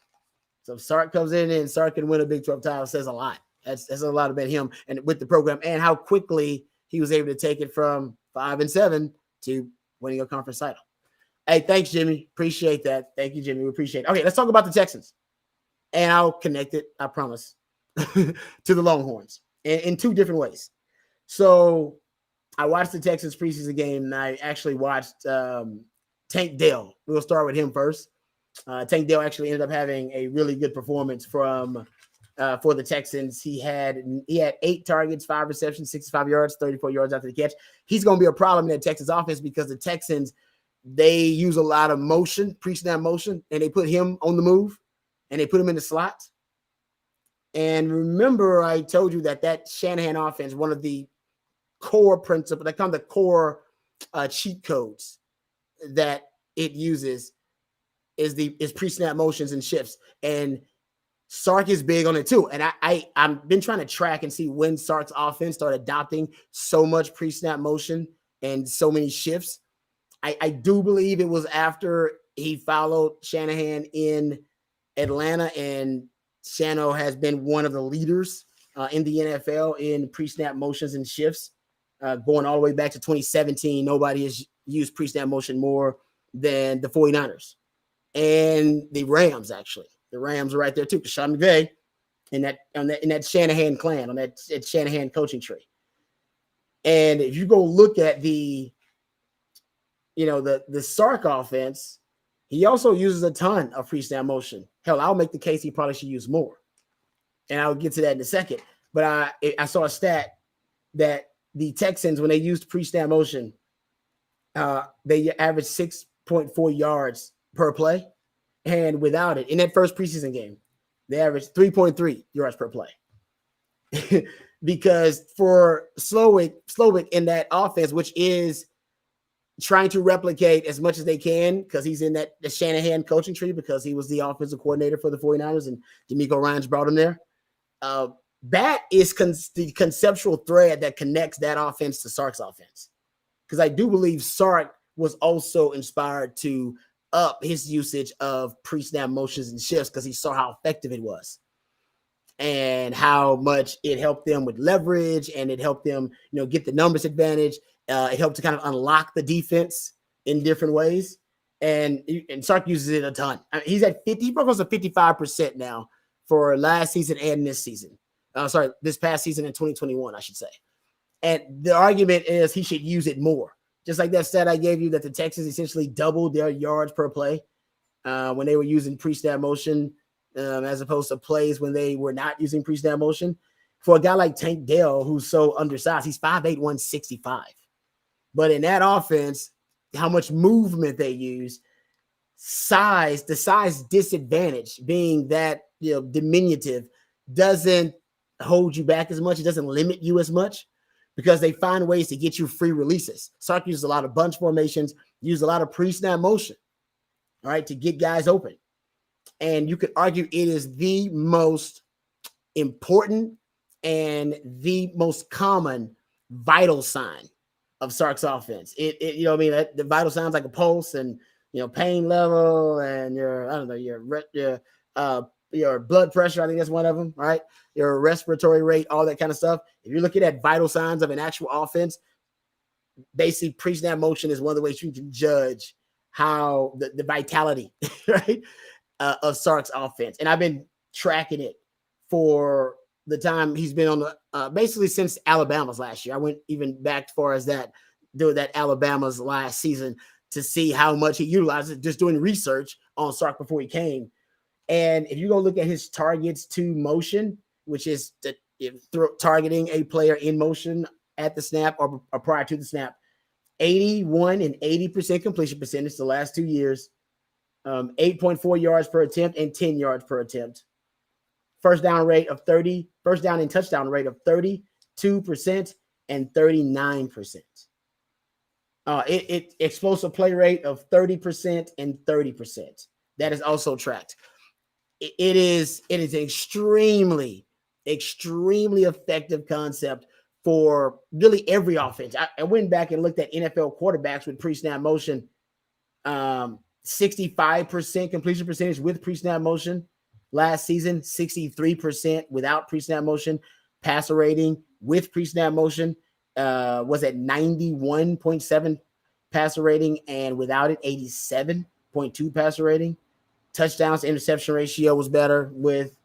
So if Sark comes in and Sark can win a Big 12 title, says a lot. That's a lot about him and with the program and how quickly he was able to take it from 5-7 to winning a conference title. Hey, thanks, Jimmy. Appreciate that. Thank you, Jimmy. We appreciate it. Okay, let's talk about the Texans. And I'll connect it, I promise, to the Longhorns in 2 different ways. So I watched the Texans preseason game, and I actually watched Tank Dell. We'll start with him first. Tank Dell actually ended up having a really good performance for the Texans. He had 8 targets, 5 receptions, 65 yards, 34 yards after the catch. He's going to be a problem in that Texans offense because the Texans, they use a lot of motion, pre-snap motion, and they put him on the move, and they put him in the slot. And remember, I told you that Shanahan offense, one of the core principles, that kind of the core cheat codes that it uses is pre-snap motions and shifts. And Sark is big on it too. And I've been trying to track and see when Sark's offense started adopting so much pre-snap motion and so many shifts. I do believe it was after he followed Shanahan in Atlanta, and Shano has been one of the leaders in the NFL in pre-snap motions and shifts. Going all the way back to 2017, nobody has used pre-snap motion more than the 49ers and the Rams. Actually, the Rams are right there too. Sean McVay in that Shanahan clan, on that Shanahan coaching tree. And if you go look at the Sark offense, he also uses a ton of pre-snap motion. Hell, I'll make the case he probably should use more, and I'll get to that in a second. But I saw a stat that the Texans, when they used pre-snap motion, they averaged 6.4 yards per play, and without it, in that first preseason game, they averaged 3.3 yards per play. Because for Slowick in that offense, which is trying to replicate as much as they can, because he's in the Shanahan coaching tree, because he was the offensive coordinator for the 49ers and D'Amico Ryans brought him there. That is the conceptual thread that connects that offense to Sark's offense. Because I do believe Sark was also inspired to up his usage of pre-snap motions and shifts because he saw how effective it was and how much it helped them with leverage, and it helped them, get the numbers advantage. It helped to kind of unlock the defense in different ways. And Sark uses it a ton. I mean, he's at 50, he broke us to 55% now for last season and this season. This past season in 2021, I should say. And the argument is he should use it more. Just like that stat I gave you that the Texans essentially doubled their yards per play when they were using pre-snap motion as opposed to plays when they were not using pre-snap motion. For a guy like Tank Dell, who's so undersized, he's 5'8", 165. But in that offense, how much movement they use, the size disadvantage being that, diminutive, doesn't hold you back as much. It doesn't limit you as much because they find ways to get you free releases. Sark uses a lot of bunch formations, use a lot of pre-snap motion, all right, to get guys open. And you could argue it is the most important and the most common vital sign of Sark's offense. The vital signs like a pulse and, pain level and your blood pressure. I think that's one of them, right? Your respiratory rate, all that kind of stuff. If you're looking at vital signs of an actual offense, basically pre-snap motion is one of the ways you can judge how the vitality, right, of Sark's offense. And I've been tracking it for the time he's been on basically since Alabama's last year. I went even back as far as doing that Alabama's last season to see how much he utilized it, just doing research on Sark before he came. And if you go look at his targets to motion, which is targeting a player in motion at the snap or prior to the snap, 81 and 80% completion percentage the last 2 years, 8.4 yards per attempt and 10 yards per attempt. First down and touchdown rate of 30 2%, and 39%. It explosive play rate of 30% and 30%. That is also tracked. It is an extremely effective concept for really every offense. I went back and looked at NFL quarterbacks with pre-snap motion. 65% completion percentage with pre-snap motion last season, 63% without pre-snap motion. Passer rating with pre-snap motion was at 91.7 passer rating, and without it, 87.2 passer rating. Touchdowns to interception ratio was better with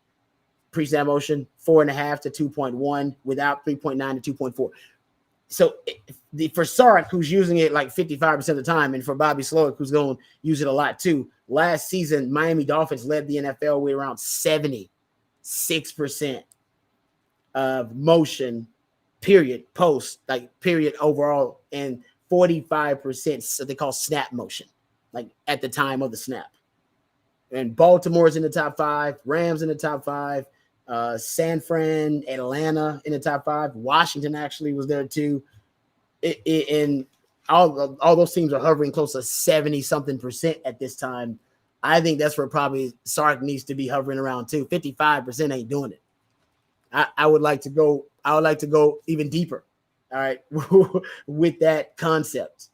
pre-snap motion, 4.5 to 2.1, without 3.9 to 2.4. So for Sark, who's using it like 55% of the time, and for Bobby Slowick, who's going to use it a lot too, last season, Miami Dolphins led the NFL with around 76% of motion, period, post, like period overall, and 45%, so they call snap motion, like at the time of the snap. And Baltimore's in the top 5, Rams in the top 5, San Fran, Atlanta in the top 5. Washington actually was there too. And all those teams are hovering close to 70-something% at this time. I think that's where probably Sark needs to be hovering around too. 55% ain't doing it. I would like to go even deeper. All right, with that concept.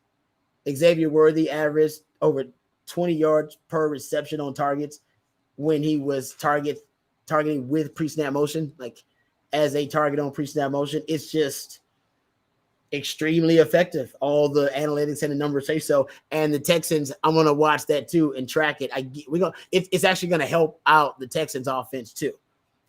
Xavier Worthy averaged over 20 yards per reception on targets when he was targeting with pre-snap motion, like as a target on pre-snap motion. It's just extremely effective. All the analytics and the numbers say so. And the Texans, I'm going to watch that too and track it. It's actually going to help out the Texans offense too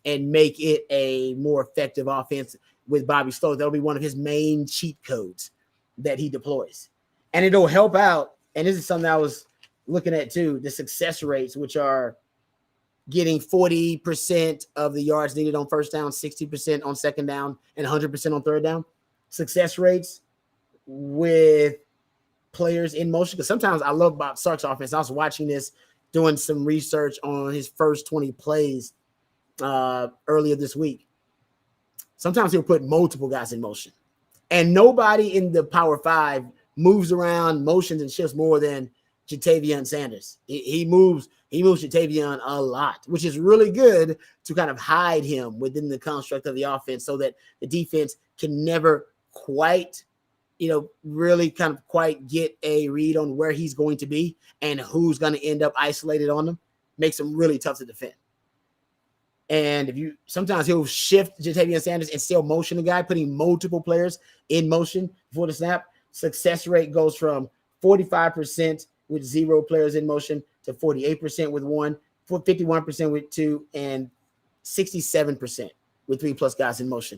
and make it a more effective offense with Bobby Slowick. That'll be one of his main cheat codes that he deploys. And it'll help out. And this is something I was looking at too, the success rates, which are getting 40% of the yards needed on first down, 60% on second down, and 100% on third down. Success rates with players in motion. Because sometimes I love about Sark's offense. I was watching this, doing some research on his first 20 plays earlier this week. Sometimes he'll put multiple guys in motion. And nobody in the Power 5 moves around, motions, and shifts more than Ja'Tavion Sanders. He moves Ja'Tavion a lot, which is really good to kind of hide him within the construct of the offense so that the defense can never quite, really kind of quite get a read on where he's going to be and who's going to end up isolated on them. Makes him really tough to defend. And sometimes he'll shift Ja'Tavion Sanders and still motion the guy, putting multiple players in motion before the snap. Success rate goes from 45% with 0 players in motion to 48% with 1, 51% with 2, and 67% with 3+ guys in motion.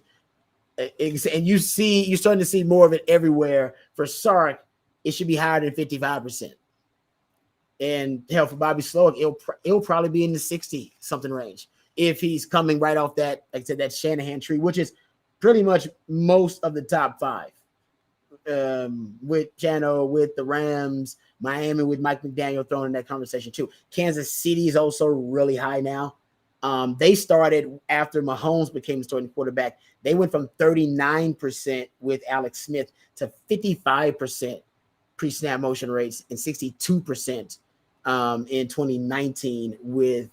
And you're starting to see more of it everywhere. For Sark, it should be higher than 55%. And hell, for Bobby Slowick, it'll probably be in the 60-something range if he's coming right off that, like I said, that Shanahan tree, which is pretty much most of the top 5. With Jano, with the Rams, Miami with Mike McDaniel thrown in that conversation too. Kansas City is also really high now. They started after Mahomes became the starting quarterback. They went from 39% with Alex Smith to 55% pre-snap motion rates and 62% in 2019 with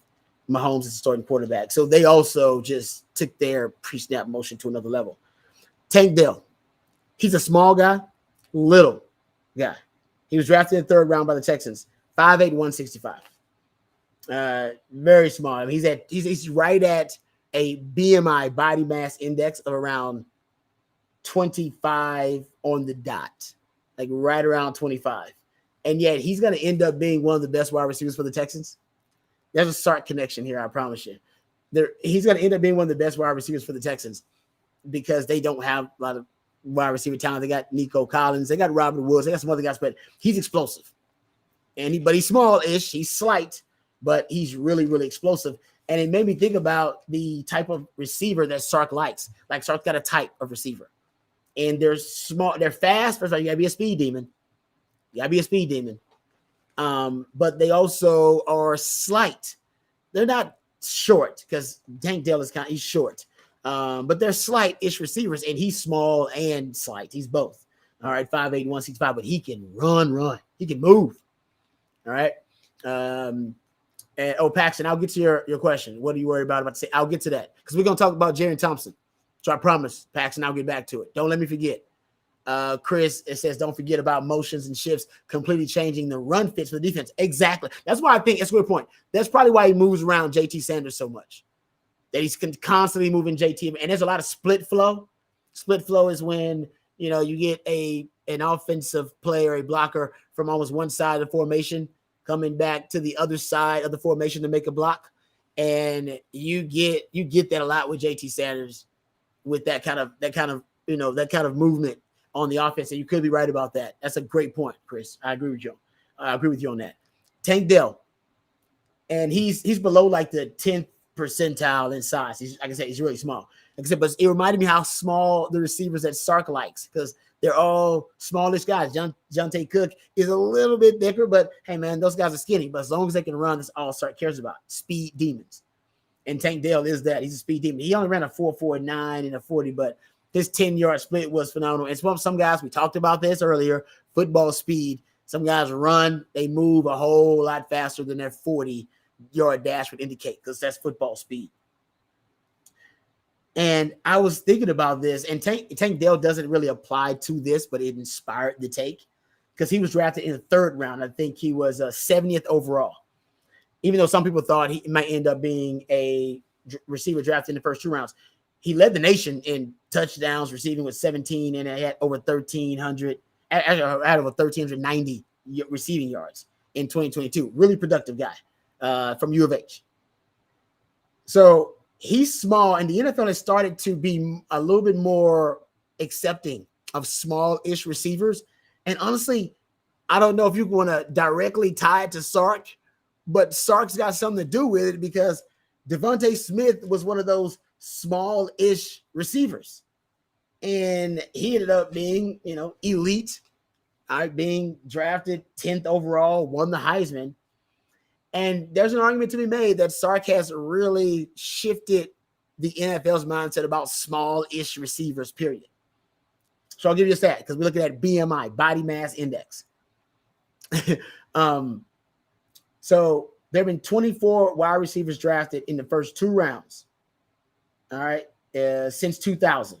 Mahomes as the starting quarterback. So they also just took their pre-snap motion to another level. Tank Dell. He's a small guy, little guy. He was drafted in the 3rd round by the Texans, 5'8", 165. Very small. I mean, he's right at a BMI, body mass index, of around 25 on the dot, like right around 25. And yet he's going to end up being one of the best wide receivers for the Texans. There's a Sark connection here, I promise you. He's going to end up being one of the best wide receivers for the Texans because they don't have a lot of wide receiver talent. They got Nico Collins. They got Robert Woods. They got some other guys, but he's explosive. But he's small-ish. He's slight, but he's really, really explosive. And it made me think about the type of receiver that Sark likes. Like, Sark's got a type of receiver. And they're small. They're fast. First of all, you got to be a speed demon. But they also are slight. They're not short because Tank Dell he's short. But they're slight-ish receivers, and he's small and slight. He's both. All right, 5'8", 165, but he can run. He can move. All right. And Paxton, I'll get to your question. What are you worried about to say? I'll get to that because we're going to talk about Jerrin Thompson. So I promise, Paxton, I'll get back to it. Don't let me forget. Chris, it says, don't forget about motions and shifts completely changing the run fits for the defense. Exactly. That's why I think it's a good point. That's probably why he moves around JT Sanders so much. That he's constantly moving JT. And there's a lot of split flow. Split flow is when, you get an offensive player, a blocker from almost one side of the formation coming back to the other side of the formation to make a block. And you get that a lot with JT Sanders with that kind of movement on the offense. And you could be right about that. That's a great point, Chris. I agree with you. I agree with you on that. Tank Dell. And he's below like the 10th percentile in size. Like I said, he's really small. Like I said, but it reminded me how small the receivers that Sark likes because they're all smallish guys. Jonte Cook is a little bit thicker, but hey, man, those guys are skinny. But as long as they can run, that's all Sark cares about. Speed demons. And Tank Dell is that. He's a speed demon. He only ran a 4.49 and a 40, but his 10-yard split was phenomenal. It's one of some guys, we talked about this earlier, football speed. Some guys run, they move a whole lot faster than their 40-yard dash would indicate because that's football speed. And I was thinking about this, and Tank Dell doesn't really apply to this, but it inspired the take because he was drafted in the 3rd round. I think he was 70th overall, even though some people thought he might end up being a receiver drafted in the first 2 rounds. He led the nation in touchdowns, receiving with 17, and he had over 1,300, had over 1,390 receiving yards in 2022. Really productive guy from U of H. So he's small, and the NFL has started to be a little bit more accepting of small-ish receivers. And honestly, I don't know if you want to directly tie it to Sark, but Sark's got something to do with it because Devontae Smith was one of those small-ish receivers. And he ended up being, elite, being drafted 10th overall, won the Heisman. And there's an argument to be made that Sark has really shifted the NFL's mindset about small-ish receivers, period. So I'll give you a stat because we're looking at BMI, body mass index. So there have been 24 wide receivers drafted in the first 2 rounds. All right, since 2000,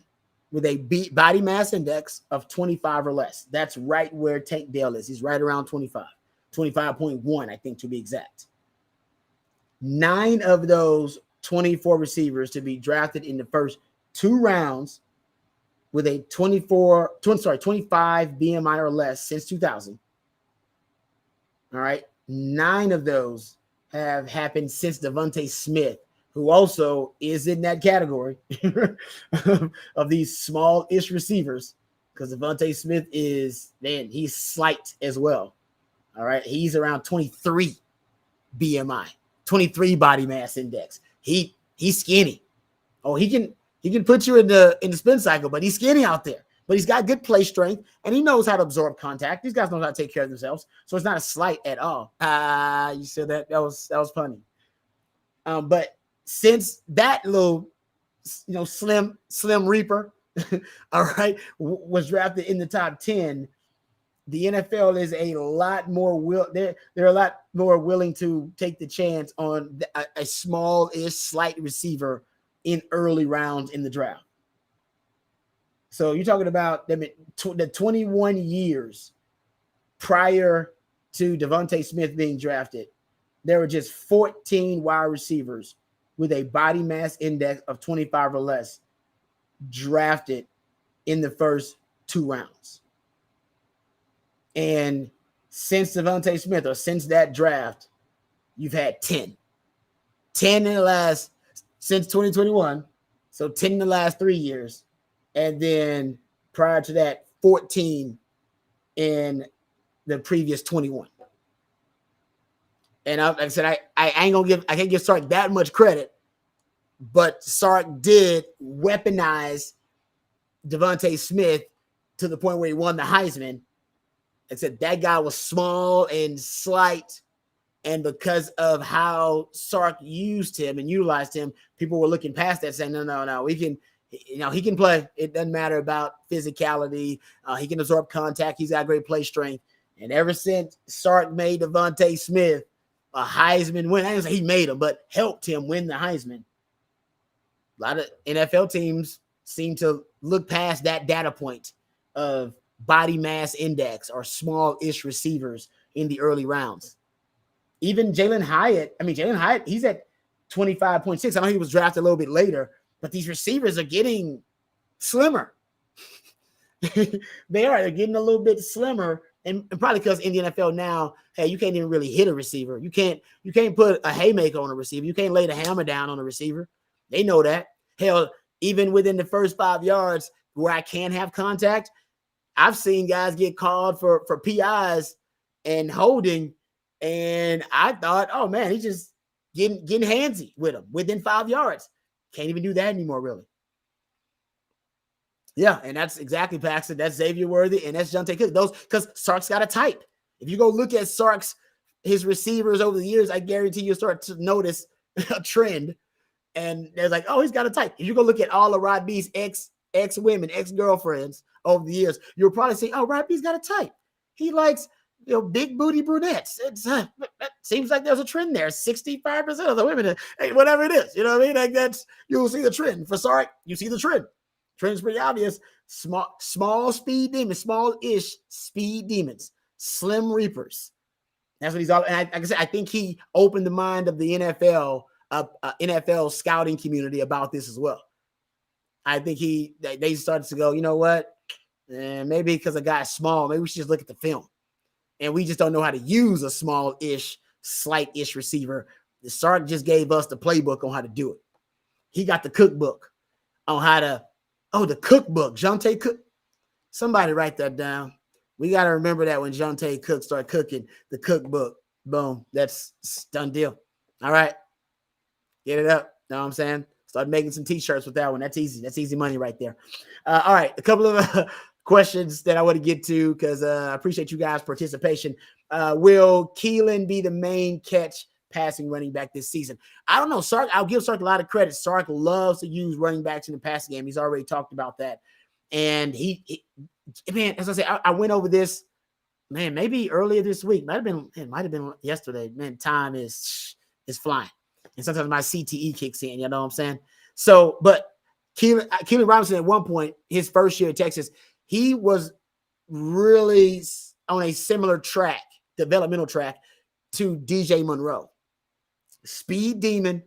with a body mass index of 25 or less. That's right where Tank Dell is. He's right around 25, 25.1, I think, to be exact. 9 of those 24 receivers to be drafted in the first 2 rounds with a 25 BMI or less since 2000. All right, 9 of those have happened since Devontae Smith, who also is in that category of these small-ish receivers, because Devontae Smith he's slight as well. All right, he's around 23 BMI, 23 body mass index. He's skinny. Oh, he can put you in the spin cycle, but he's skinny out there. But he's got good play strength, and he knows how to absorb contact. These guys know how to take care of themselves, so it's not a slight at all. You said that was funny. But since that little, slim Reaper, all right, was drafted in the top 10, the NFL is a lot more they're a lot more willing to take the chance on a small-ish slight receiver in early rounds in the draft. So you're talking about the 21 years prior to Devontae Smith being drafted, there were just 14 wide receivers with a body mass index of 25 or less drafted in the first 2 rounds. And since Devontae Smith, or since that draft, you've had 10. 10 since 2021. So 10 in the last 3 years. And then prior to that, 14 in the previous 21. And like I said, I can't give Sark that much credit, but Sark did weaponize Devontae Smith to the point where he won the Heisman. Like I said, that guy was small and slight And because of how Sark used him and utilized him, people were looking past that saying, no, we can, he can play. It doesn't matter about physicality. He can absorb contact. He's got great play strength. And ever since Sark made Devontae Smith a Heisman win, I didn't say he made him, but helped him win the Heisman. A lot of NFL teams seem to look past that data point of body mass index or small-ish receivers in the early rounds. Even Jalen Hyatt, he's at 25.6. I know he was drafted a little bit later, but these receivers are getting slimmer. They're getting a little bit slimmer, and probably because in the NFL now, hey, you can't even really hit a receiver. You can't put a haymaker on a receiver. You can't lay the hammer down on a receiver. They know that. Hell, even within the first 5 yards where I can have contact, I've seen guys get called for PIs and holding, and I thought, oh man, he's just getting handsy with him within 5 yards. Can't even do that anymore, really. Yeah, and that's exactly Paxton. That's Xavier Worthy, and that's Jonte Cook. Those, because Sark's got a type. If you go look at his receivers over the years, I guarantee you'll start to notice a trend. And they're like, oh, he's got a type. If you go look at all of Rod B's ex-women, ex-girlfriends over the years, you'll probably say, oh, Rod B's got a type. He likes, big booty brunettes. It seems like there's a trend there. 65% of the women, hey, whatever it is, you know what I mean? Like you'll see the trend. For Sark, you see the trend. Trend's pretty obvious. Small speed demons, small-ish speed demons, slim reapers. That's what he's all. And like I said, I think he opened the mind of the NFL scouting community about this as well. I think they started to go, you know what? Maybe because a guy's small, maybe we should just look at the film. And we just don't know how to use a small-ish, slight-ish receiver. The Sark just gave us the playbook on how to do it. He got the cookbook on how to. Oh, the cookbook, Jonte Cook. Somebody write that down. We got to remember that when Jonte Cook started cooking, the cookbook. Boom. That's done deal. All right. Get it up. Know what I'm saying? Start making some t-shirts with that one. That's easy. That's easy money right there. All right. A couple of questions that I want to get to because I appreciate you guys' participation. Will Keelan be the main catch passing running back this season? I don't know. Sark, I'll give Sark a lot of credit. Sark loves to use running backs in the passing game. He's already talked about that. And he man, as I say, I went over this, man, maybe earlier this week. Might have been yesterday. Man, time is flying. And sometimes my CTE kicks in, you know what I'm saying? So, but Keelan Robinson at one point, his first year at Texas, he was really on a similar track, developmental track, to DJ Monroe. Speed demon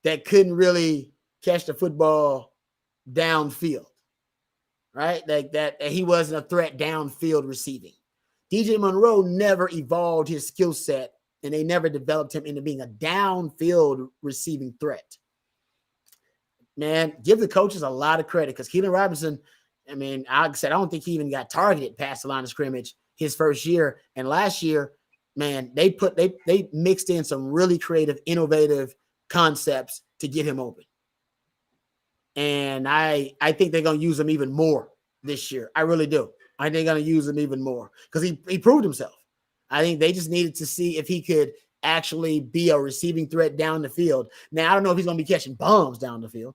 that couldn't really catch the football downfield, right? Like that, he wasn't a threat downfield receiving. DJ Monroe never evolved his skill set, and they never developed him into being a downfield receiving threat. Man, give the coaches a lot of credit because Keelan Robinson, I mean, like I said, I don't think he even got targeted past the line of scrimmage his first year. And last year, man, they mixed in some really creative, innovative concepts to get him open. And I think they're going to use him even more this year. I really do. I think they're going to use him even more because he proved himself. I think they just needed to see if he could actually be a receiving threat down the field. Now, I don't know if he's going to be catching bombs down the field.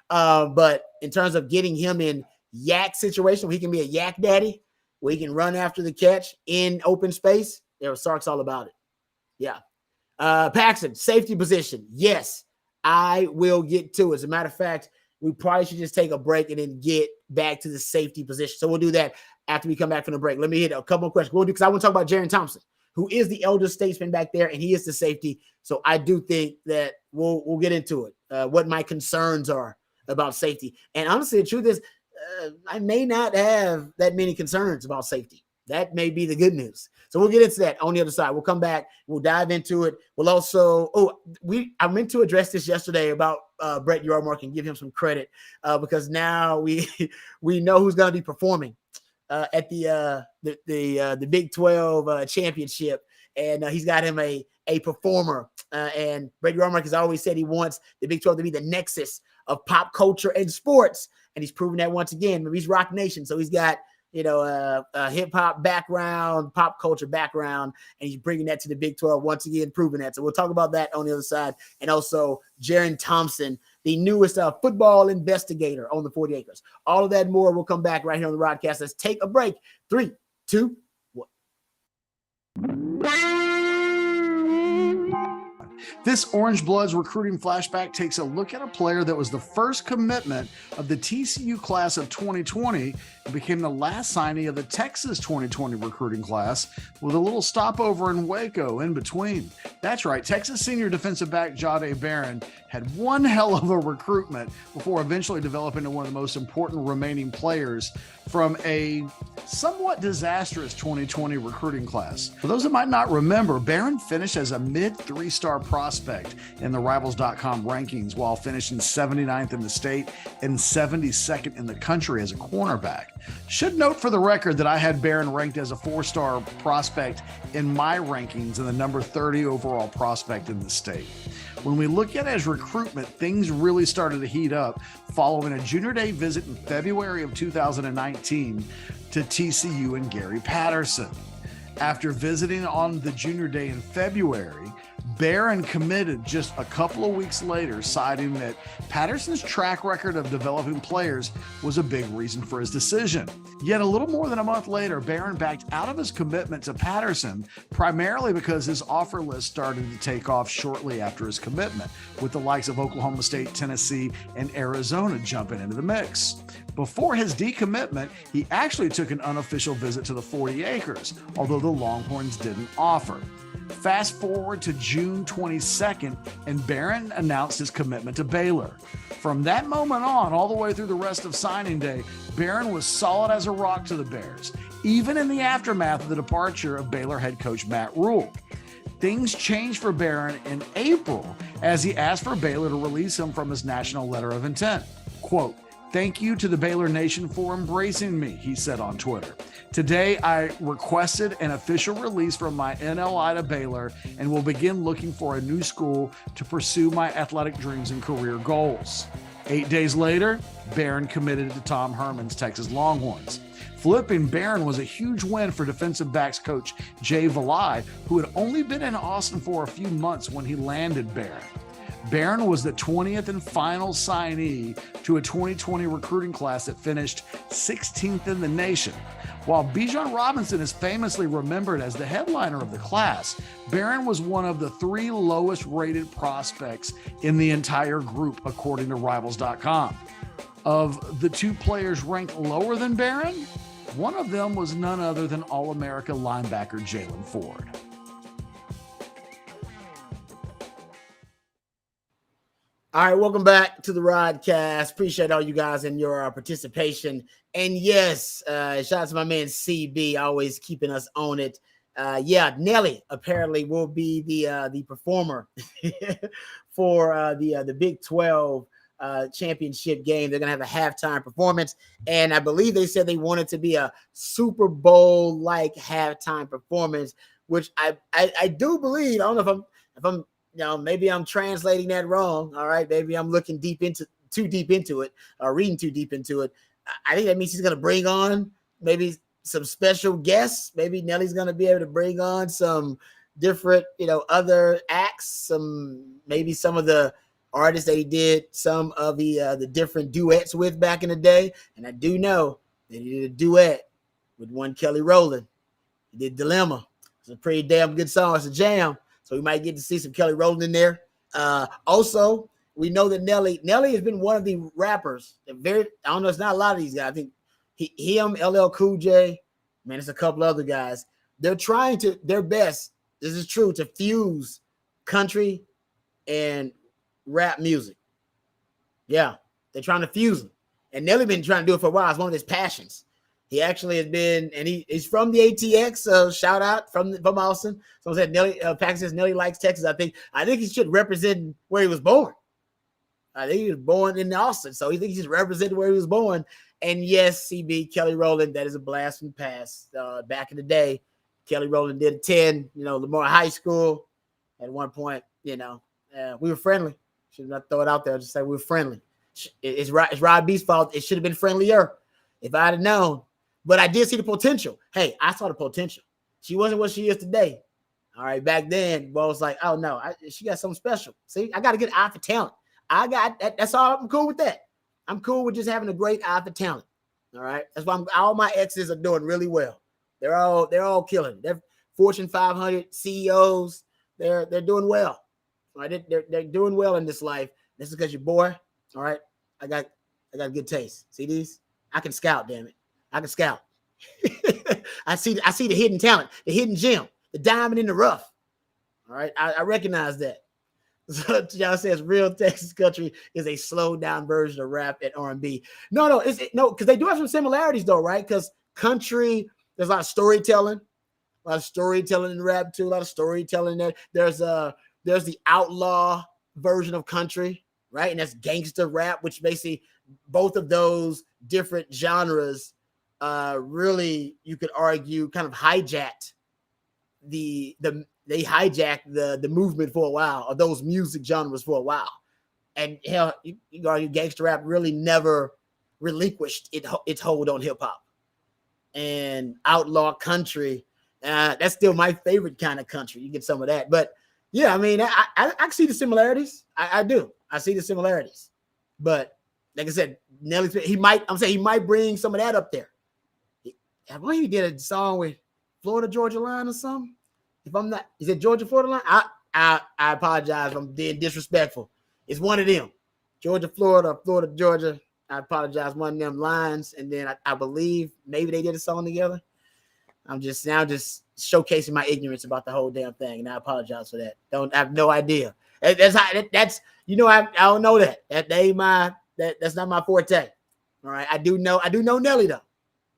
But in terms of getting him in yak situation where he can be a yak daddy, where he can run after the catch in open space, Sark's all about it. Yeah. Paxton, safety position. Yes, I will get to it. As a matter of fact, we probably should just take a break and then get back to the safety position. So we'll do that after we come back from the break. Let me hit a couple of questions. We'll do because I want to talk about Jerrin Thompson, who is the elder statesman back there, and he is the safety. So I do think that we'll get into it, what my concerns are about safety. And honestly, the truth is, I may not have that many concerns about safety. That may be the good news. So we'll get into that on the other side. We'll come back. We'll dive into it. We'll also, I meant to address this yesterday about Brett Yormark and give him some credit because now we know who's going to be performing at the Big 12 championship, and he's got him a performer. And Brett Yormark has always said he wants the Big 12 to be the nexus of pop culture and sports, and he's proven that once again. He's Rock Nation, so he's got hip hop background, pop culture background, and he's bringing that to the Big 12 once again, proving that. So we'll talk about that on the other side. And also Jerrin Thompson, the newest football investigator on the 40 acres. All of that and more. We'll come back right here on the broadcast. Let's take a break. 3, 2, 1. This Orangebloods recruiting flashback takes a look at a player that was the first commitment of the TCU class of 2020 and became the last signee of the Texas 2020 recruiting class, with a little stopover in Waco in between. That's right, Texas senior defensive back Jahdae Barron had one hell of a recruitment before eventually developing into one of the most important remaining players from a somewhat disastrous 2020 recruiting class. For those that might not remember, Barron finished as a mid 3-star prospect in the Rivals.com rankings while finishing 79th in the state and 72nd in the country as a cornerback. Should note for the record that I had Barron ranked as a 4-star prospect in my rankings and the number 30 overall prospect in the state. When we look at his recruitment, things really started to heat up following a junior day visit in February of 2019 to TCU and Gary Patterson. After visiting on the junior day in February, Barron committed just a couple of weeks later, citing that Patterson's track record of developing players was a big reason for his decision. Yet a little more than a month later, Barron backed out of his commitment to Patterson, primarily because his offer list started to take off shortly after his commitment, with the likes of Oklahoma State, Tennessee, and Arizona jumping into the mix. Before his decommitment, he actually took an unofficial visit to the 40 acres, although the Longhorns didn't offer. Fast forward to June 22nd, and Barron announced his commitment to Baylor. From that moment on, all the way through the rest of signing day, Barron was solid as a rock to the Bears, even in the aftermath of the departure of Baylor head coach Matt Rule. Things changed for Barron in April as he asked for Baylor to release him from his national letter of intent. Quote, "Thank you to the Baylor Nation for embracing me," he said on Twitter. "Today, I requested an official release from my NLI to Baylor and will begin looking for a new school to pursue my athletic dreams and career goals." 8 days later, Barron committed to Tom Herman's Texas Longhorns. Flipping Barron was a huge win for defensive backs coach Jay Valai, who had only been in Austin for a few months when he landed Barron. Barron was the 20th and final signee to a 2020 recruiting class that finished 16th in the nation. While Bijan Robinson is famously remembered as the headliner of the class, Barron was one of the 3 lowest rated prospects in the entire group, according to Rivals.com. Of the 2 players ranked lower than Barron, one of them was none other than All-America linebacker Jalen Ford. All right, welcome back to the Rodcast. Appreciate all you guys and your participation. And yes, shout out to my man CB, always keeping us on it. Nelly apparently will be the performer for the Big 12 championship game. They're gonna have a halftime performance, and I believe they said they wanted to be a Super Bowl like halftime performance, which I do believe. I don't know if I'm maybe I'm translating that wrong. All right, maybe I'm looking too deep into it, or reading too deep into it. I think that means he's gonna bring on maybe some special guests. Maybe Nelly's gonna be able to bring on some different, other acts. Maybe some of the artists that he did some of the different duets with back in the day. And I do know that he did a duet with one Kelly Rowland. He did Dilemma. It's a pretty damn good song. It's a jam. So we might get to see some Kelly Rowland in there. Also, we know that Nelly has been one of the rappers. I don't know, it's not a lot of these guys. I think him, LL Cool J, man, it's a couple other guys. They're trying their best, this is true, to fuse country and rap music. Yeah, they're trying to fuse them. And Nelly been trying to do it for a while. It's one of his passions. He actually has been, and he's from the ATX. So shout out from Austin. So I said Nelly, Paxton says Nelly likes Texas. I think he should represent where he was born. I think he was born in Austin, so he thinks he's represented where he was born. And yes, CB Kelly Rowland, that is a blast from the past. Back in the day, Kelly Rowland did attend, Lamar High School. At one point, we were friendly. Should not throw it out there. Just say we were friendly. It's Rob B's fault. It should have been friendlier. If I'd have known But I did see the potential. Hey, I saw the potential. She wasn't what she is today. All right, back then, Bo was like, oh no, she got something special. See, I got to get an eye for talent. I got that. That's all. I'm cool with that. I'm cool with just having a great eye for talent. All right, that's why all my exes are doing really well. They're all killing. They're Fortune 500 CEOs. They're doing well. All right, they're doing well in this life. This is because your boy. All right, I got good taste. See these? I can scout. Damn it, I can scout. I see the hidden talent, the hidden gem, the diamond in the rough. All right, I recognize that. So John says real Texas country is a slowed down version of rap and R&B. No, because they do have some similarities though, right? Because country, there's a lot of storytelling in rap too. A lot of storytelling there. There's the outlaw version of country, right? And that's gangster rap, which basically both of those different genres really, you could argue, kind of hijacked the movement for a while, or those music genres for a while. And hell, you can argue gangster rap really never relinquished its hold on hip hop. And outlaw country, that's still my favorite kind of country. You get some of that, but yeah, I mean, I see the similarities. I do. I see the similarities, but like I said, Nelly, he might bring some of that up there. I believe he did a song with Florida Georgia line or something. If I'm not, is it Georgia Florida line? I apologize if I'm being disrespectful. It's one of them. Georgia Florida, Florida Georgia. I apologize, one of them lines. And then I believe maybe they did a song together. I'm just showcasing my ignorance about the whole damn thing, and I apologize for that. I have no idea. That's I don't know that. That's not my forte. All right. I do know Nelly though.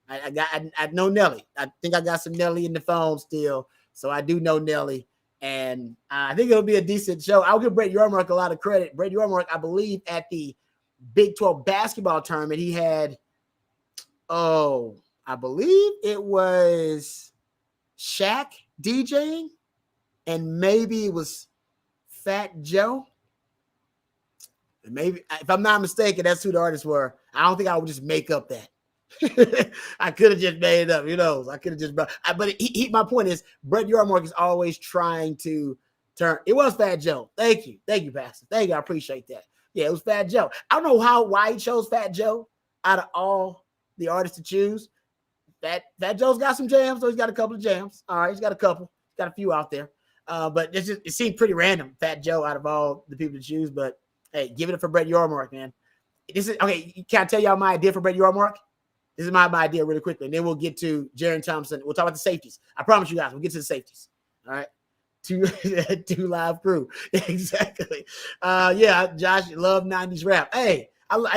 I know Nelly. I think I got some Nelly in the phone still. So I do know Nelly. And I think it'll be a decent show. I'll give Brett Yormark a lot of credit. Brett Yormark, I believe, at the Big 12 basketball tournament, he had, I believe it was Shaq DJing, and maybe it was Fat Joe. And maybe, if I'm not mistaken, that's who the artists were. I don't think I would just make up that. I could have just made it up, I could have just, but my point is, Brett Yormark is always trying to turn. It was Fat Joe. Thank you, Pastor. Thank you. I appreciate that. Yeah, it was Fat Joe. I don't know why he chose Fat Joe out of all the artists to choose. Fat Joe's got some jams, so he's got a couple of jams. All right, he's got a couple. He's got a few out there. But it seemed pretty random, Fat Joe out of all the people to choose. But hey, give it up for Brett Yormark, man. This is okay. Can I tell y'all my idea for Brett Yormark? This is my idea really quickly, and then we'll get to Jerrin Thompson. We'll talk about the safeties. I promise you guys, we'll get to the safeties. All right. Two live crew. Exactly. Yeah, Josh, love 90s rap. Hey, I'm an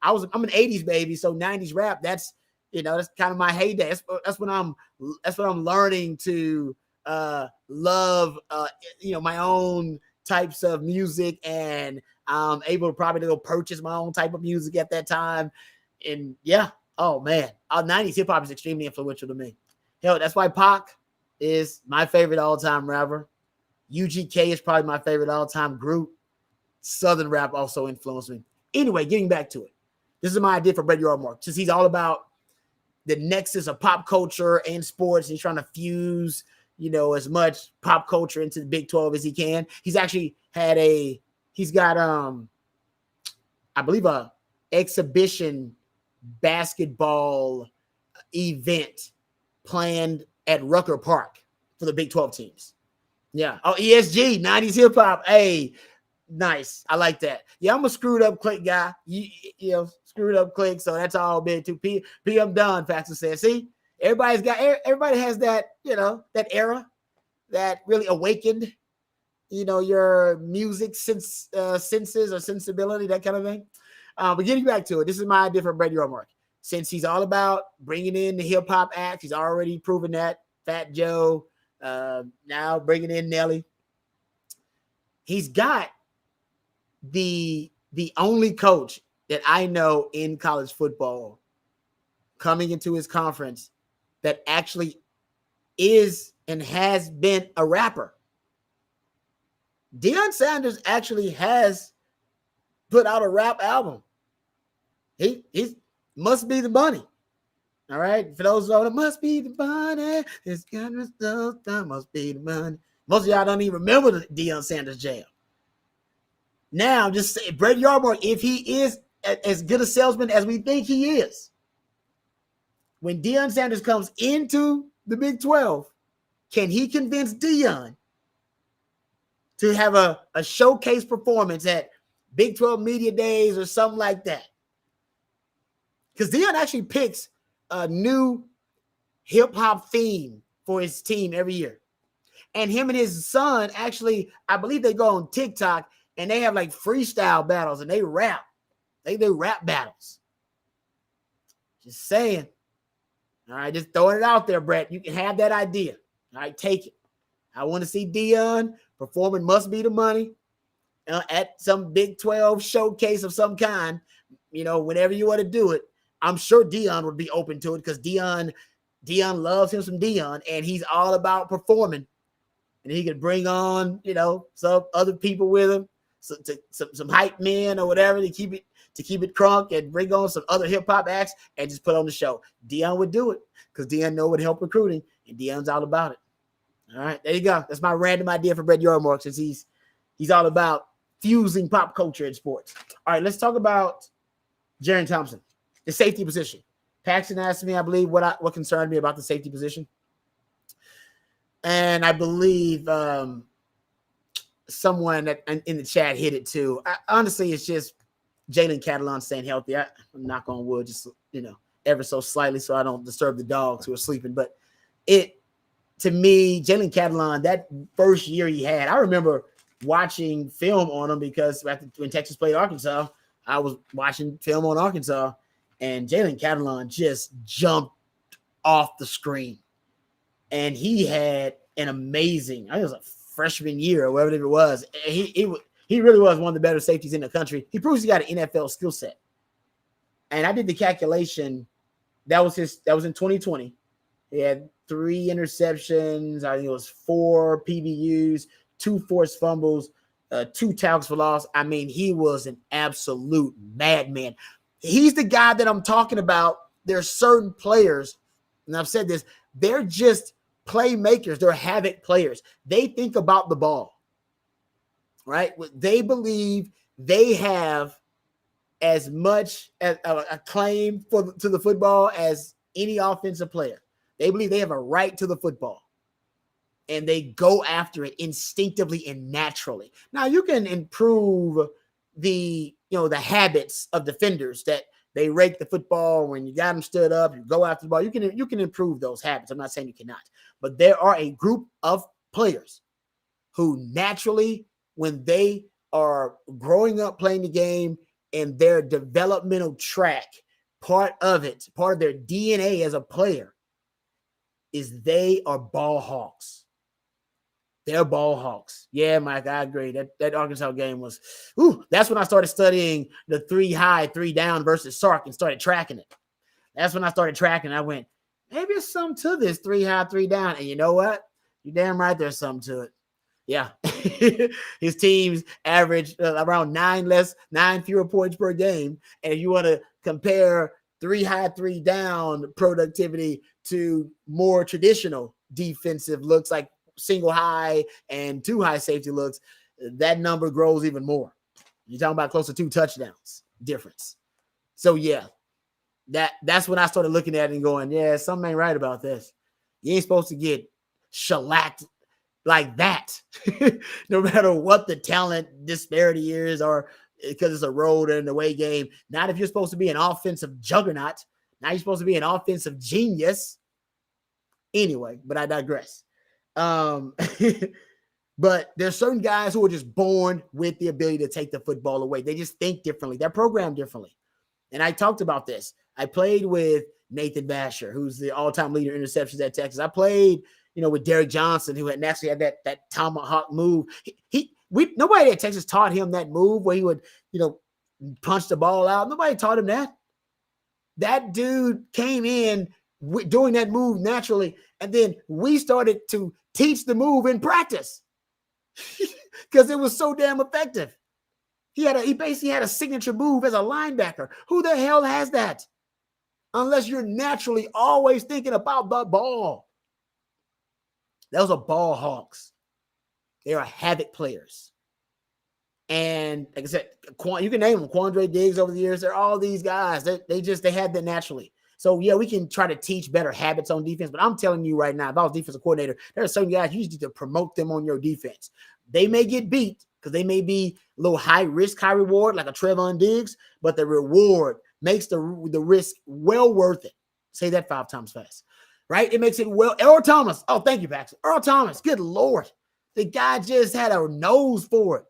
80s baby, so 90s rap, that's kind of my heyday. That's when I'm learning to love my own types of music, and I'm able to probably go purchase my own type of music at that time. And yeah, oh man, 90s hip hop is extremely influential to me. Hell, that's why Pac is my favorite all-time rapper. UGK is probably my favorite all-time group. Southern rap also influenced me. Anyway, getting back to it. This is my idea for Brett Yormark. Since he's all about the nexus of pop culture and sports, he's trying to fuse, as much pop culture into the Big 12 as he can. He's actually he's got I believe a exhibition basketball event planned at Rucker Park for the Big 12 teams. Yeah. Oh, ESG, 90s hip hop. Hey, nice. I like that. Yeah, I'm a screwed up click guy. Screwed up click. So that's all been to P. I'm done. Faxon said, see, everybody has that, that era that really awakened, your music senses or sensibility, that kind of thing. But getting back to it, this is my idea for Brett Yormark. Since he's all about bringing in the hip hop acts, he's already proven that. Fat Joe, now bringing in Nelly. He's got the only coach that I know in college football coming into his conference that actually is and has been a rapper. Deion Sanders actually has put out a rap album. He must be the money. All right. For those of it must be the money. It's gonna must be the money. Most of y'all don't even remember the Deion Sanders jam. Now, just say, Brett Yormark, if he is as good a salesman as we think he is, when Deion Sanders comes into the Big 12, can he convince Deion to have a showcase performance at Big 12 Media Days or something like that? Because Deion actually picks a new hip-hop theme for his team every year. And him and his son, actually, I believe they go on TikTok and they have like freestyle battles and they rap. They do rap battles. Just saying. All right, just throwing it out there, Brett. You can have that idea. All right, take it. I want to see Deion performing Must Be the Money at some Big 12 showcase of some kind. You know, whenever you want to do it, I'm sure Deion would be open to it because Deion loves him some Deion, and he's all about performing. And he could bring on, you know, some other people with him, some hype men or whatever to keep it crunk, and bring on some other hip hop acts and just put on the show. Deion would do it because Deion know what help recruiting, and Deion's all about it. All right, there you go. That's my random idea for Brett Yormark, since he's all about fusing pop culture and sports. All right, let's talk about Jerrin Thompson, the safety position. Paxton asked me, I believe, what concerned me about the safety position. And I believe someone in the chat hit it too. Honestly, it's just Jalen Catalon staying healthy. I'm knock on wood, just, you know, ever so slightly so I don't disturb the dogs who are sleeping. But to me, Jalen Catalon, that first year he had, I remember watching film on him because when Texas played Arkansas, I was watching film on Arkansas, and Jalen Catalon just jumped off the screen. And he had an amazing, I think it was a freshman year or whatever it was. He really was one of the better safeties in the country. He proves he got an NFL skill set. And I did the calculation. That was in 2020. He had 3 interceptions. I think it was 4 PBUs, 2 forced fumbles, 2 tackles for loss. I mean, he was an absolute madman. He's the guy that I'm talking about. There are certain players, and I've said this, they're just playmakers. They're havoc players. They think about the ball, right? They believe they have as much a claim to the football as any offensive player. They believe they have a right to the football, and they go after it instinctively and naturally. Now, you can improve the habits of defenders, that they rake the football when you got them stood up, you go after the ball. You can improve those habits. I'm not saying you cannot, but there are a group of players who naturally, when they are growing up playing the game and their developmental track, part of their DNA as a player is they are ball hawks. They're ball hawks. Yeah, Mike, I agree. That Arkansas game was, that's when I started studying the 3 high, 3 down versus Sark and started tracking it. That's when I started tracking. I went, maybe there's something to this 3 high, 3 down. And you know what? You're damn right there's something to it. Yeah. His teams average around 9 fewer points per game. And if you want to compare 3 high, 3 down productivity to more traditional defensive looks like single high and 2 high safety looks, that number grows even more. You're talking about close to 2 touchdowns difference. So yeah, that's when I started looking at it and going, yeah, something ain't right about this. You ain't supposed to get shellacked like that, no matter what the talent disparity is, or because it's a road and away game. Not if you're supposed to be an offensive juggernaut. Now you're supposed to be an offensive genius. Anyway, but I digress. But there's certain guys who are just born with the ability to take the football away. They just think differently. They're programmed differently. And I talked about this. I played with Nathan Basher, who's the all-time leader in interceptions at Texas. I played, with Derek Johnson, who had naturally had that tomahawk move. Nobody at Texas taught him that move where he would, punch the ball out. Nobody taught him that. That dude came in doing that move naturally, and then we started to teach the move in practice because it was so damn effective. He basically had a signature move as a linebacker. Who the hell has that? unless you're naturally always thinking about the ball. Those are ball hawks. They are havoc players. And like I said, you can name them. Quandre Diggs over the years. They're all these guys. They had that naturally. So, yeah, we can try to teach better habits on defense. But I'm telling you right now, if I was defensive coordinator, there are certain guys you need to promote them on your defense. They may get beat because they may be a little high risk, high reward, like a Trevon Diggs, but the reward makes the risk well worth it. Say that 5 times fast, right? It makes it well. Earl Thomas. Oh, thank you, Baxter. Earl Thomas. Good Lord. The guy just had a nose for it.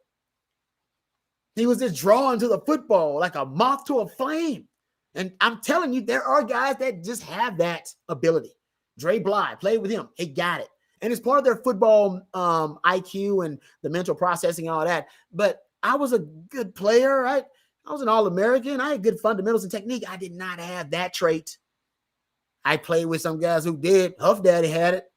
He was just drawn to the football like a moth to a flame. And I'm telling you, there are guys that just have that ability. Dre Bly, played with him. He got it. And it's part of their football IQ and the mental processing and all that. But I was a good player, right? I was an All-American. I had good fundamentals and technique. I did not have that trait. I played with some guys who did. Huff Daddy had it.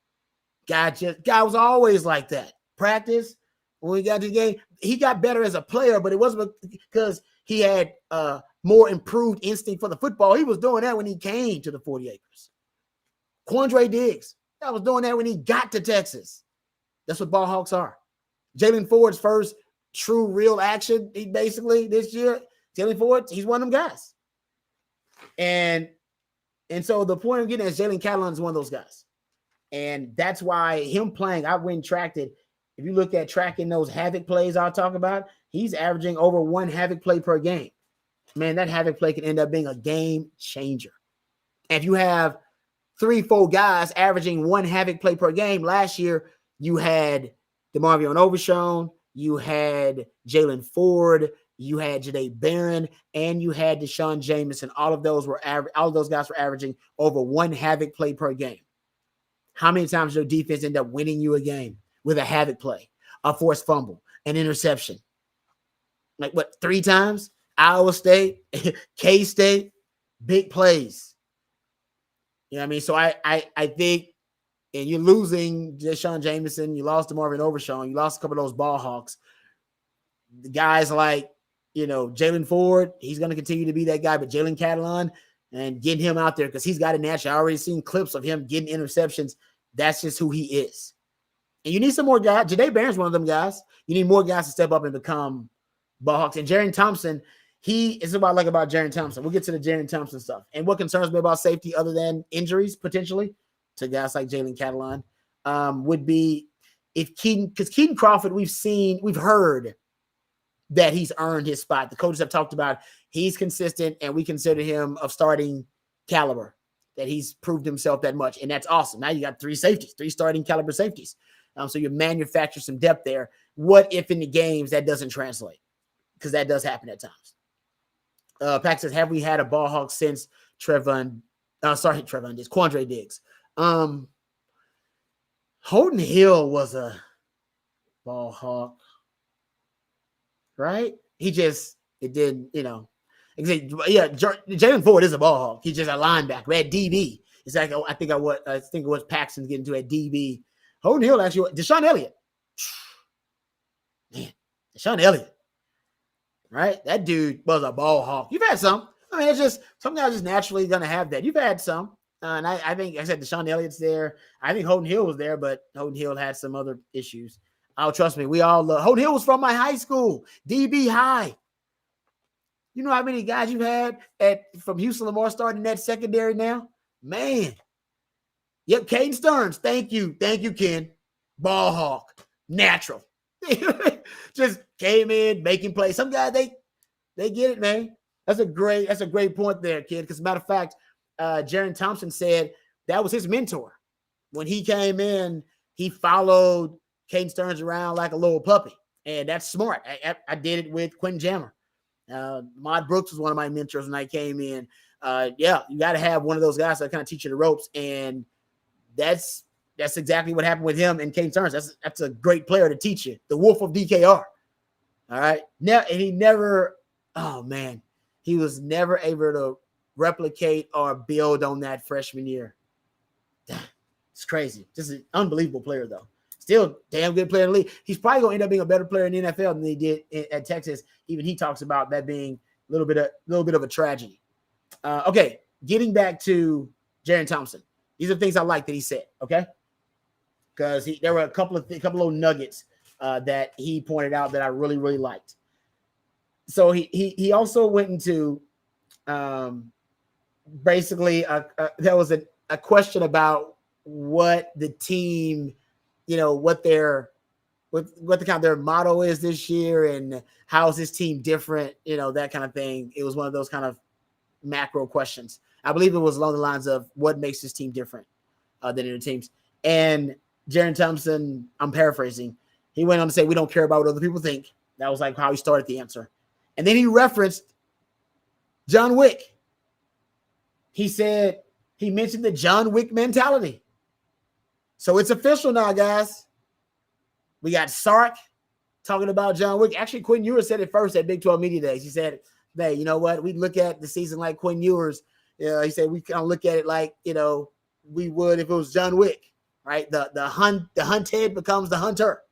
Guy was always like that. Practice. When we got to the game, he got better as a player, but it wasn't because he had more improved instinct for the football. He was doing that when he came to the 40 acres. Quandre Diggs, that was doing that when he got to Texas. That's what ball hawks are. Jalen Ford's first true real action, he basically this year, Jalen Ford, he's one of them guys. And so the point I'm getting at is Jalen Catalon is one of those guys. And that's why him playing, I went and tracked it. If you look at tracking those havoc plays I'll talk about, he's averaging over 1 havoc play per game. Man, that havoc play can end up being a game changer. And if you have 3-4 guys averaging 1 havoc play per game, last year you had DeMarvion Overshown, you had Jalen Ford, you had Jahdae Barron, and you had Deshaun Jameson. All of those guys were averaging over 1 havoc play per game. How many times did your defense end up winning you a game with a havoc play, a forced fumble, an interception? Like what, 3 times? Iowa State, K-State, big plays. You know what I mean? So I think, and you're losing Deshaun Jameson, you lost DeMarvion Overshown, you lost a couple of those ball hawks. The guys like, Jalen Ford, he's going to continue to be that guy, but Jalen Catalon and getting him out there because he's got it naturally. I already seen clips of him getting interceptions. That's just who he is. And you need some more guys. Jahdae Barron's one of them guys. You need more guys to step up and become ball hawks. And Jerrin Thompson, it's what I like about Jerrin Thompson. We'll get to the Jerrin Thompson stuff. And what concerns me about safety other than injuries potentially to guys like Jalen Catalon would be if Keaton Crawford, we've heard that he's earned his spot. The coaches have talked about he's consistent and we consider him of starting caliber, that he's proved himself that much. And that's awesome. Now you got 3 starting caliber safeties. So you manufacture some depth there. What if in the games that doesn't translate? Because that does happen at times. Pack says, have we had a ball hawk since Quandre Diggs? Holden Hill was a ball hawk, right? Jalen Ford is a ball hawk. He's just a linebacker at DB. It's like, I think it was Paxton's getting to at DB. Holden Hill actually, Deshaun Elliott. Man, Deshaun Elliott. Right? That dude was a ball hawk. You've had some. I mean, it's just some guys just naturally going to have that. You've had some. And I think, I said Deshaun Elliott's there. I think Holden Hill was there, but Holden Hill had some other issues. Oh, trust me, we all love. Holden Hill was from my high school, DB High. You know how many guys you've had from Houston Lamar starting that secondary now? Man. Yep, Caden Stearns. Thank you, Ken. Ball hawk. Natural. Just came in, making plays. Some guys, they get it, man. That's a great point there, kid. Because as a matter of fact, Jerrin Thompson said that was his mentor. When he came in, he followed Caden Stearns around like a little puppy. And that's smart. I did it with Quentin Jammer. Mod Brooks was one of my mentors when I came in. You got to have one of those guys that kind of teach you the ropes. And that's exactly what happened with him and Caden Stearns. That's a great player to teach you. The Wolf of DKR. All right. Now, and he was never able to replicate or build on that freshman year. It's crazy. Just an unbelievable player, though. Still damn good player in the league. He's probably going to end up being a better player in the NFL than he did at Texas. Even he talks about that being a little bit of a tragedy. Okay. getting back to Jerrin Thompson, these are things I like that he said, okay? Because there were a couple of little nuggets that he pointed out that I really, really liked. So he also went into basically there was a question about what the team, what the kind of their motto is this year and how is this team different, that kind of thing. It was one of those kind of macro questions. I believe it was along the lines of what makes this team different than other teams. And Jerrin Thompson, I'm paraphrasing, he went on to say, we don't care about what other people think. That was like how he started the answer. And then he referenced John Wick. He said, he mentioned the John Wick mentality. So it's official now, guys. We got Sark talking about John Wick. Actually, Quinn Ewers said it first at Big 12 Media Days. He said, hey, you know what? We look at the season like Quinn Ewers. He said we kind of look at it like, we would if it was John Wick, right? The hunted becomes the hunter.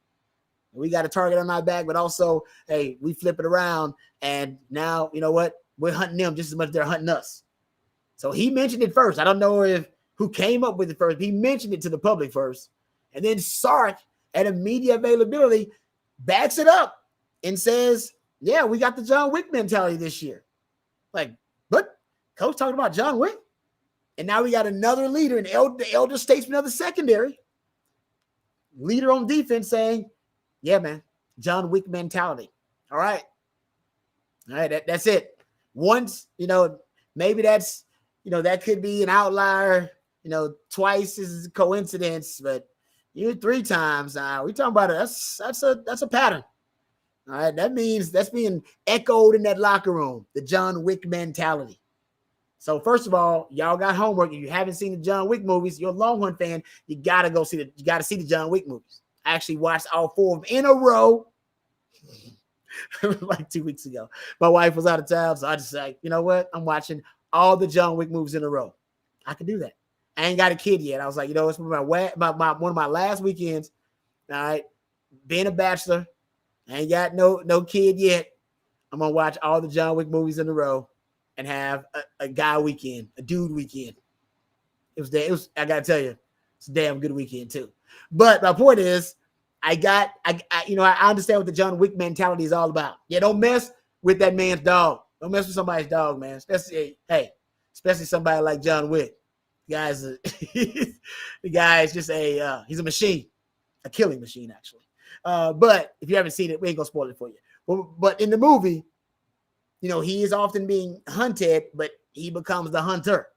We got a target on our back, but also, hey, we flip it around. And now, you know what? We're hunting them just as much as they're hunting us. So he mentioned it first. I don't know who came up with it first. He mentioned it to the public first. And then Sark, at a media availability, backs it up and says, yeah, we got the John Wick mentality this year. Like, but coach talking about John Wick? And now we got another leader, the elder statesman of the secondary, leader on defense saying, yeah, man, John Wick mentality. All right. That's it. Once, maybe that's, that could be an outlier, twice is a coincidence, but 3 times now. We talking about it. That's a pattern. All right. That means that's being echoed in that locker room, the John Wick mentality. So first of all, y'all got homework. If you haven't seen the John Wick movies, you're a Longhorn fan, you got to see the John Wick movies. I actually watched all 4 of them in a row like 2 weeks ago. My wife was out of town, so I just like, you know what? I'm watching all the John Wick movies in a row. I can do that. I ain't got a kid yet. I was like, it's one of my last weekends. All right, being a bachelor, I ain't got no kid yet. I'm gonna watch all the John Wick movies in a row and have a guy weekend, a dude weekend. I gotta tell you, it's a damn good weekend too. But my point is, I understand what the John Wick mentality is all about. Yeah, don't mess with that man's dog. Don't mess with somebody's dog, man. Especially somebody like John Wick. The guy is just he's a machine, a killing machine, actually. But if you haven't seen it, we ain't gonna spoil it for you. But in the movie, he is often being hunted, but he becomes the hunter.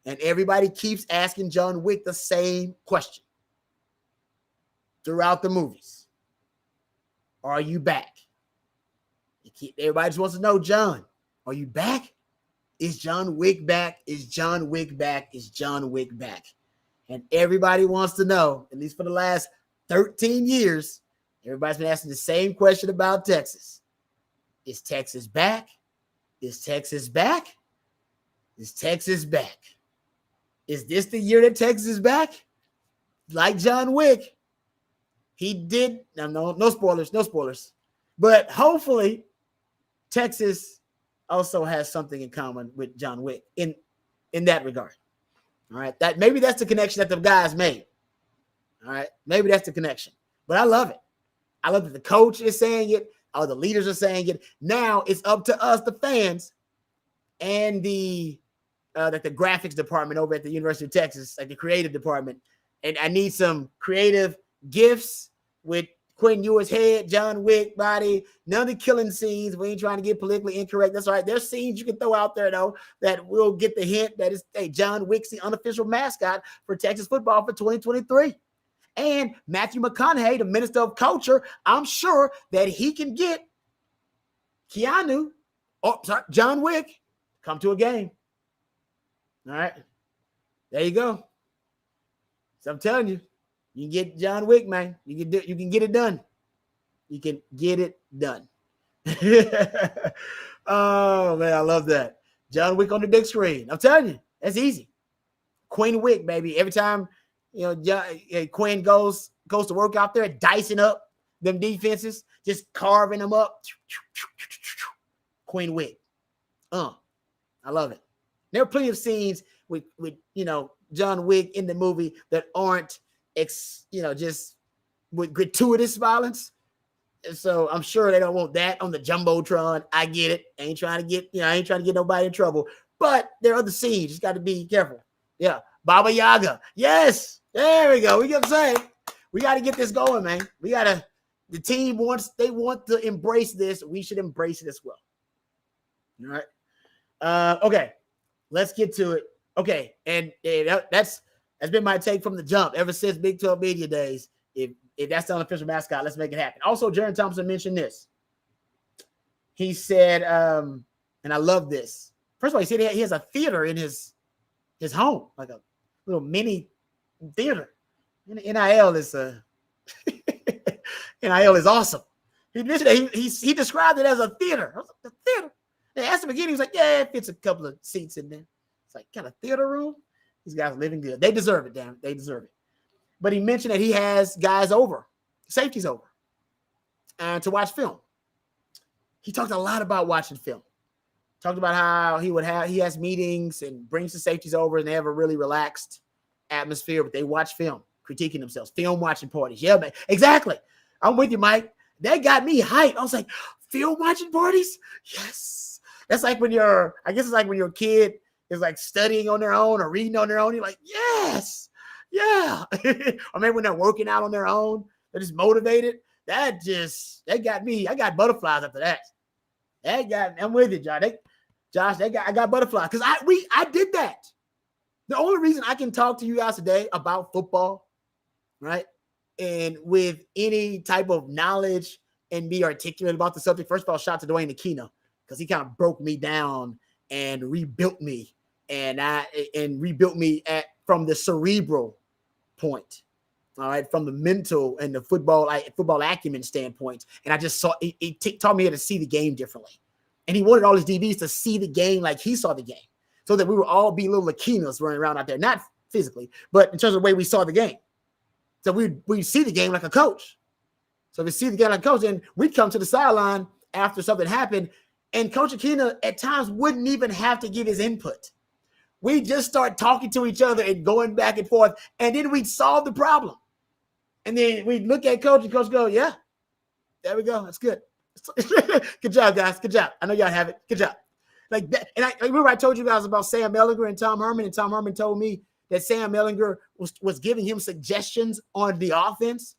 And everybody keeps asking John Wick the same question throughout the movies. Are you back? Everybody just wants to know, John, are you back? Is John Wick back? Is John Wick back? Is John Wick back? And everybody wants to know, at least for the last 13 years, everybody's been asking the same question about Texas. Is Texas back? Is Texas back? Is Texas back? Is this the year that Texas is back? Like John Wick, he did. No spoilers. But hopefully, Texas also has something in common with John Wick in that regard. All right, maybe that's the connection that the guys made. All right, maybe that's the connection. But I love it. I love that the coach is saying it. All the leaders are saying it. Now it's up to us, the fans, and the graphics department over at the University of Texas, like the creative department. And I need some creative gifts with Quentin Ewers' head, John Wick body, none of the killing scenes. We ain't trying to get politically incorrect. That's all right. There's scenes you can throw out there, though, that will get the hint that is, hey, John Wick's the unofficial mascot for Texas football for 2023. And Matthew McConaughey, the Minister of Culture, I'm sure that he can get John Wick come to a game. All right. There you go. So I'm telling you, you can get John Wick, man. You can get it done. You can get it done. Oh, man, I love that. John Wick on the big screen. I'm telling you, that's easy. Quinn Wick, baby. Every time, Quinn goes to work out there, dicing up them defenses, just carving them up. Quinn Wick. I love it. There are plenty of scenes with John Wick in the movie that aren't just with gratuitous violence. And so I'm sure they don't want that on the Jumbotron. I get it. I ain't trying to get nobody in trouble. But there are other scenes. You just got to be careful. Yeah. Baba Yaga. Yes. There we go. We got to say we got to get this going, man. The team they want to embrace this. We should embrace it as well. All right. Okay. Let's get to it. Okay. And that's been my take from the jump ever since Big 12 Media Days. If that's the unofficial mascot, let's make it happen. Also, Jerrin Thompson mentioned this. He said, and I love this. First of all, he said he has a theater in his home, like a little mini theater. NIL is NIL is awesome. He mentioned that he described it as a theater. I was like, the theater. They asked him again. He was like, yeah, it fits a couple of seats in there. It's like, got a theater room? These guys are living good. They deserve it, damn it. They deserve it. But he mentioned that he has guys over, safeties over, and to watch film. He talked a lot about watching film. Talked about how he has meetings and brings the safeties over, and they have a really relaxed atmosphere, but they watch film, critiquing themselves, film watching parties. Yeah, man. Exactly. I'm with you, Mike. That got me hyped. I was like, film watching parties? Yes. That's like when you're a kid is like studying on their own or reading on their own. You're like, yes. Yeah. Or maybe when they're working out on their own, they're just motivated. That got me. I got butterflies after that. I'm with you, Josh. I got butterflies because I did that. The only reason I can talk to you guys today about football, right, and with any type of knowledge and be articulate about the subject. First of all, shout out to Dwayne Aquino because he kind of broke me down and rebuilt me, and rebuilt me from the cerebral point, all right, from the mental and the football acumen standpoint. And I just saw it taught me how to see the game differently. And he wanted all his DBs to see the game like he saw the game, so that we would all be little Akinas running around out there, not physically, but in terms of the way we saw the game. So we see the game like a coach. So we see the game like a coach, and we'd come to the sideline after something happened, and Coach Aquina at times wouldn't even have to give his input. We just start talking to each other and going back and forth, and then we'd solve the problem. And then we'd look at Coach, and Coach go, yeah, there we go. That's good. Good job, guys. Good job. I know y'all have it. Good job. Like that. And I remember I told you guys about Sam Ehlinger and Tom Herman, and Tom Herman told me that Sam Ehlinger was giving him suggestions on the offense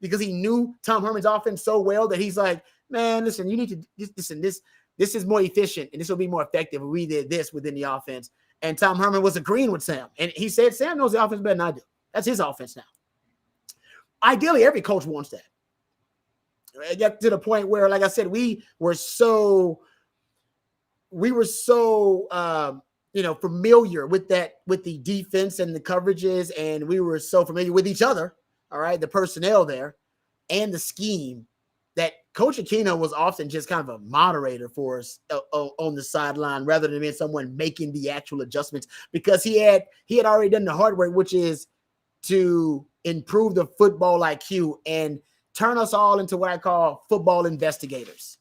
because he knew Tom Herman's offense so well that he's like, man, listen, you need to listen. This is more efficient and this will be more effective if we did this within the offense. And Tom Herman was agreeing with Sam. And he said, Sam knows the offense better than I do. That's his offense now. Ideally, every coach wants that. It got to the point where, like I said, we were so familiar with the defense and the coverages, and we were so familiar with each other, all right, the personnel there and the scheme, that Coach Aquino was often just kind of a moderator for us on the sideline rather than being someone making the actual adjustments, because he had already done the hard work, which is to improve the football IQ and turn us all into what I call football investigators,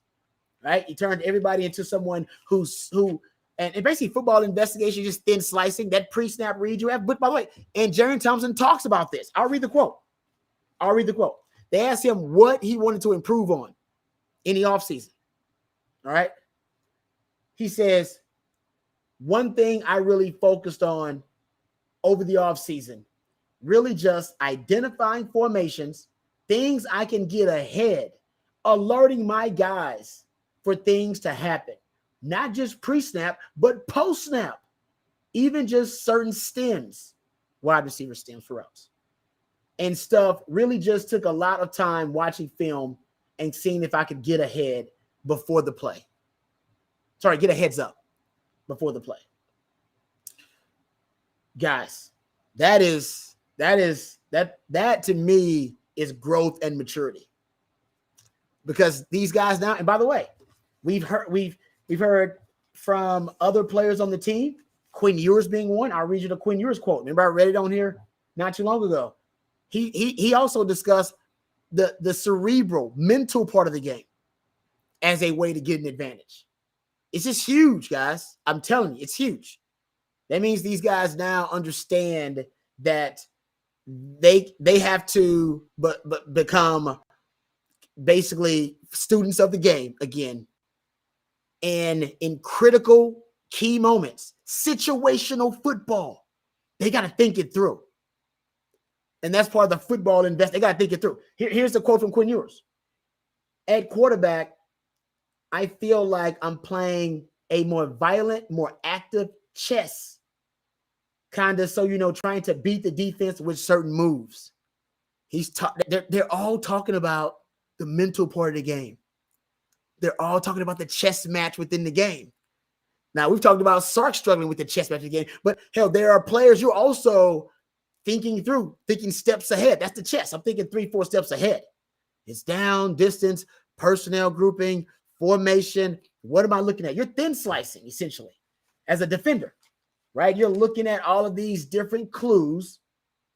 right? He turned everybody into someone and basically football investigation, just thin slicing, that pre-snap read you have. But by the way, and Jerrin Thompson talks about this. I'll read the quote. They asked him what he wanted to improve on in the offseason. All right. He says, one thing I really focused on over the offseason, really just identifying formations, things I can get ahead, alerting my guys for things to happen. Not just pre-snap, but post-snap. Even just certain stems, wide receiver stems for us. And stuff really just took a lot of time watching film and seeing if I could get ahead before the play. Sorry, get a heads up before the play. Guys, that to me is growth and maturity. Because these guys now, and by the way, we've heard from other players on the team, Quinn Ewers being one. I'll read you the Quinn Ewers quote. Remember I read it on here not too long ago. He also discussed the cerebral, mental part of the game as a way to get an advantage. It's just huge, guys. I'm telling you, it's huge. That means these guys now understand that they have to become basically students of the game again. And in critical key moments, situational football, they got to think it through. And that's part of the football invest. They got to think it through. Here's the quote from Quinn Ewers. At quarterback, I feel like I'm playing a more violent, more active chess. Kind of, so, trying to beat the defense with certain moves. They're all talking about the mental part of the game. They're all talking about the chess match within the game. Now, we've talked about Sark struggling with the chess match of the game, but hell, there are players you're also thinking steps ahead. That's the chess. I'm thinking 3-4 steps ahead. It's down, distance, personnel grouping, formation. What am I looking at? You're thin slicing, essentially, as a defender, right? You're looking at all of these different clues: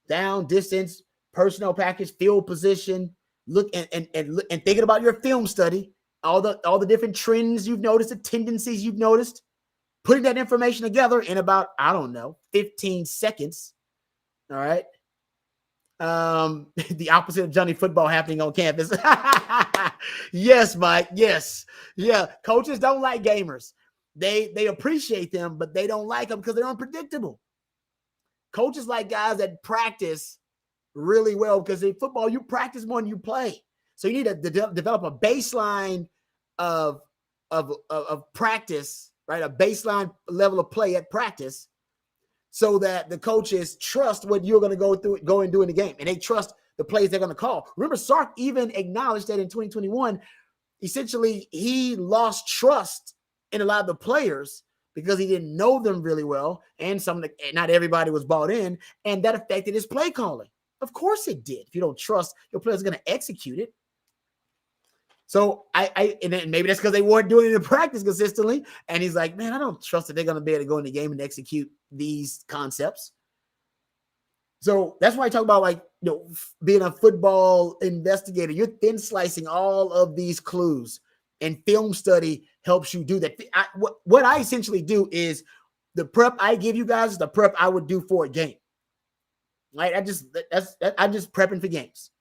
down, distance, personnel package, field position. Look and thinking about your film study, all the different trends you've noticed, the tendencies you've noticed, putting that information together in about, 15 seconds. All right. The opposite of Johnny football happening on campus. Yes, Mike. Yes. Yeah. Coaches don't like gamers. They appreciate them, but they don't like them because they're unpredictable. Coaches like guys that practice really well, because in football, you practice more than you play. So you need to develop a baseline of practice, right? A baseline level of play at practice, so that the coaches trust what you're going to go and do in the game. And they trust the plays they're going to call. Remember, Sark even acknowledged that in 2021, essentially, he lost trust in a lot of the players because he didn't know them really well. And not everybody was bought in. And that affected his play calling. Of course it did. If you don't trust your players are going to execute it. So and then maybe that's because they weren't doing it in practice consistently. And he's like, man, I don't trust that they're going to be able to go in the game and execute these concepts. So that's why I talk about, being a football investigator. You're thin slicing all of these clues, and film study helps you do that. What I essentially do is the prep I give you guys is the prep I would do for a game. Right? I'm just prepping for games.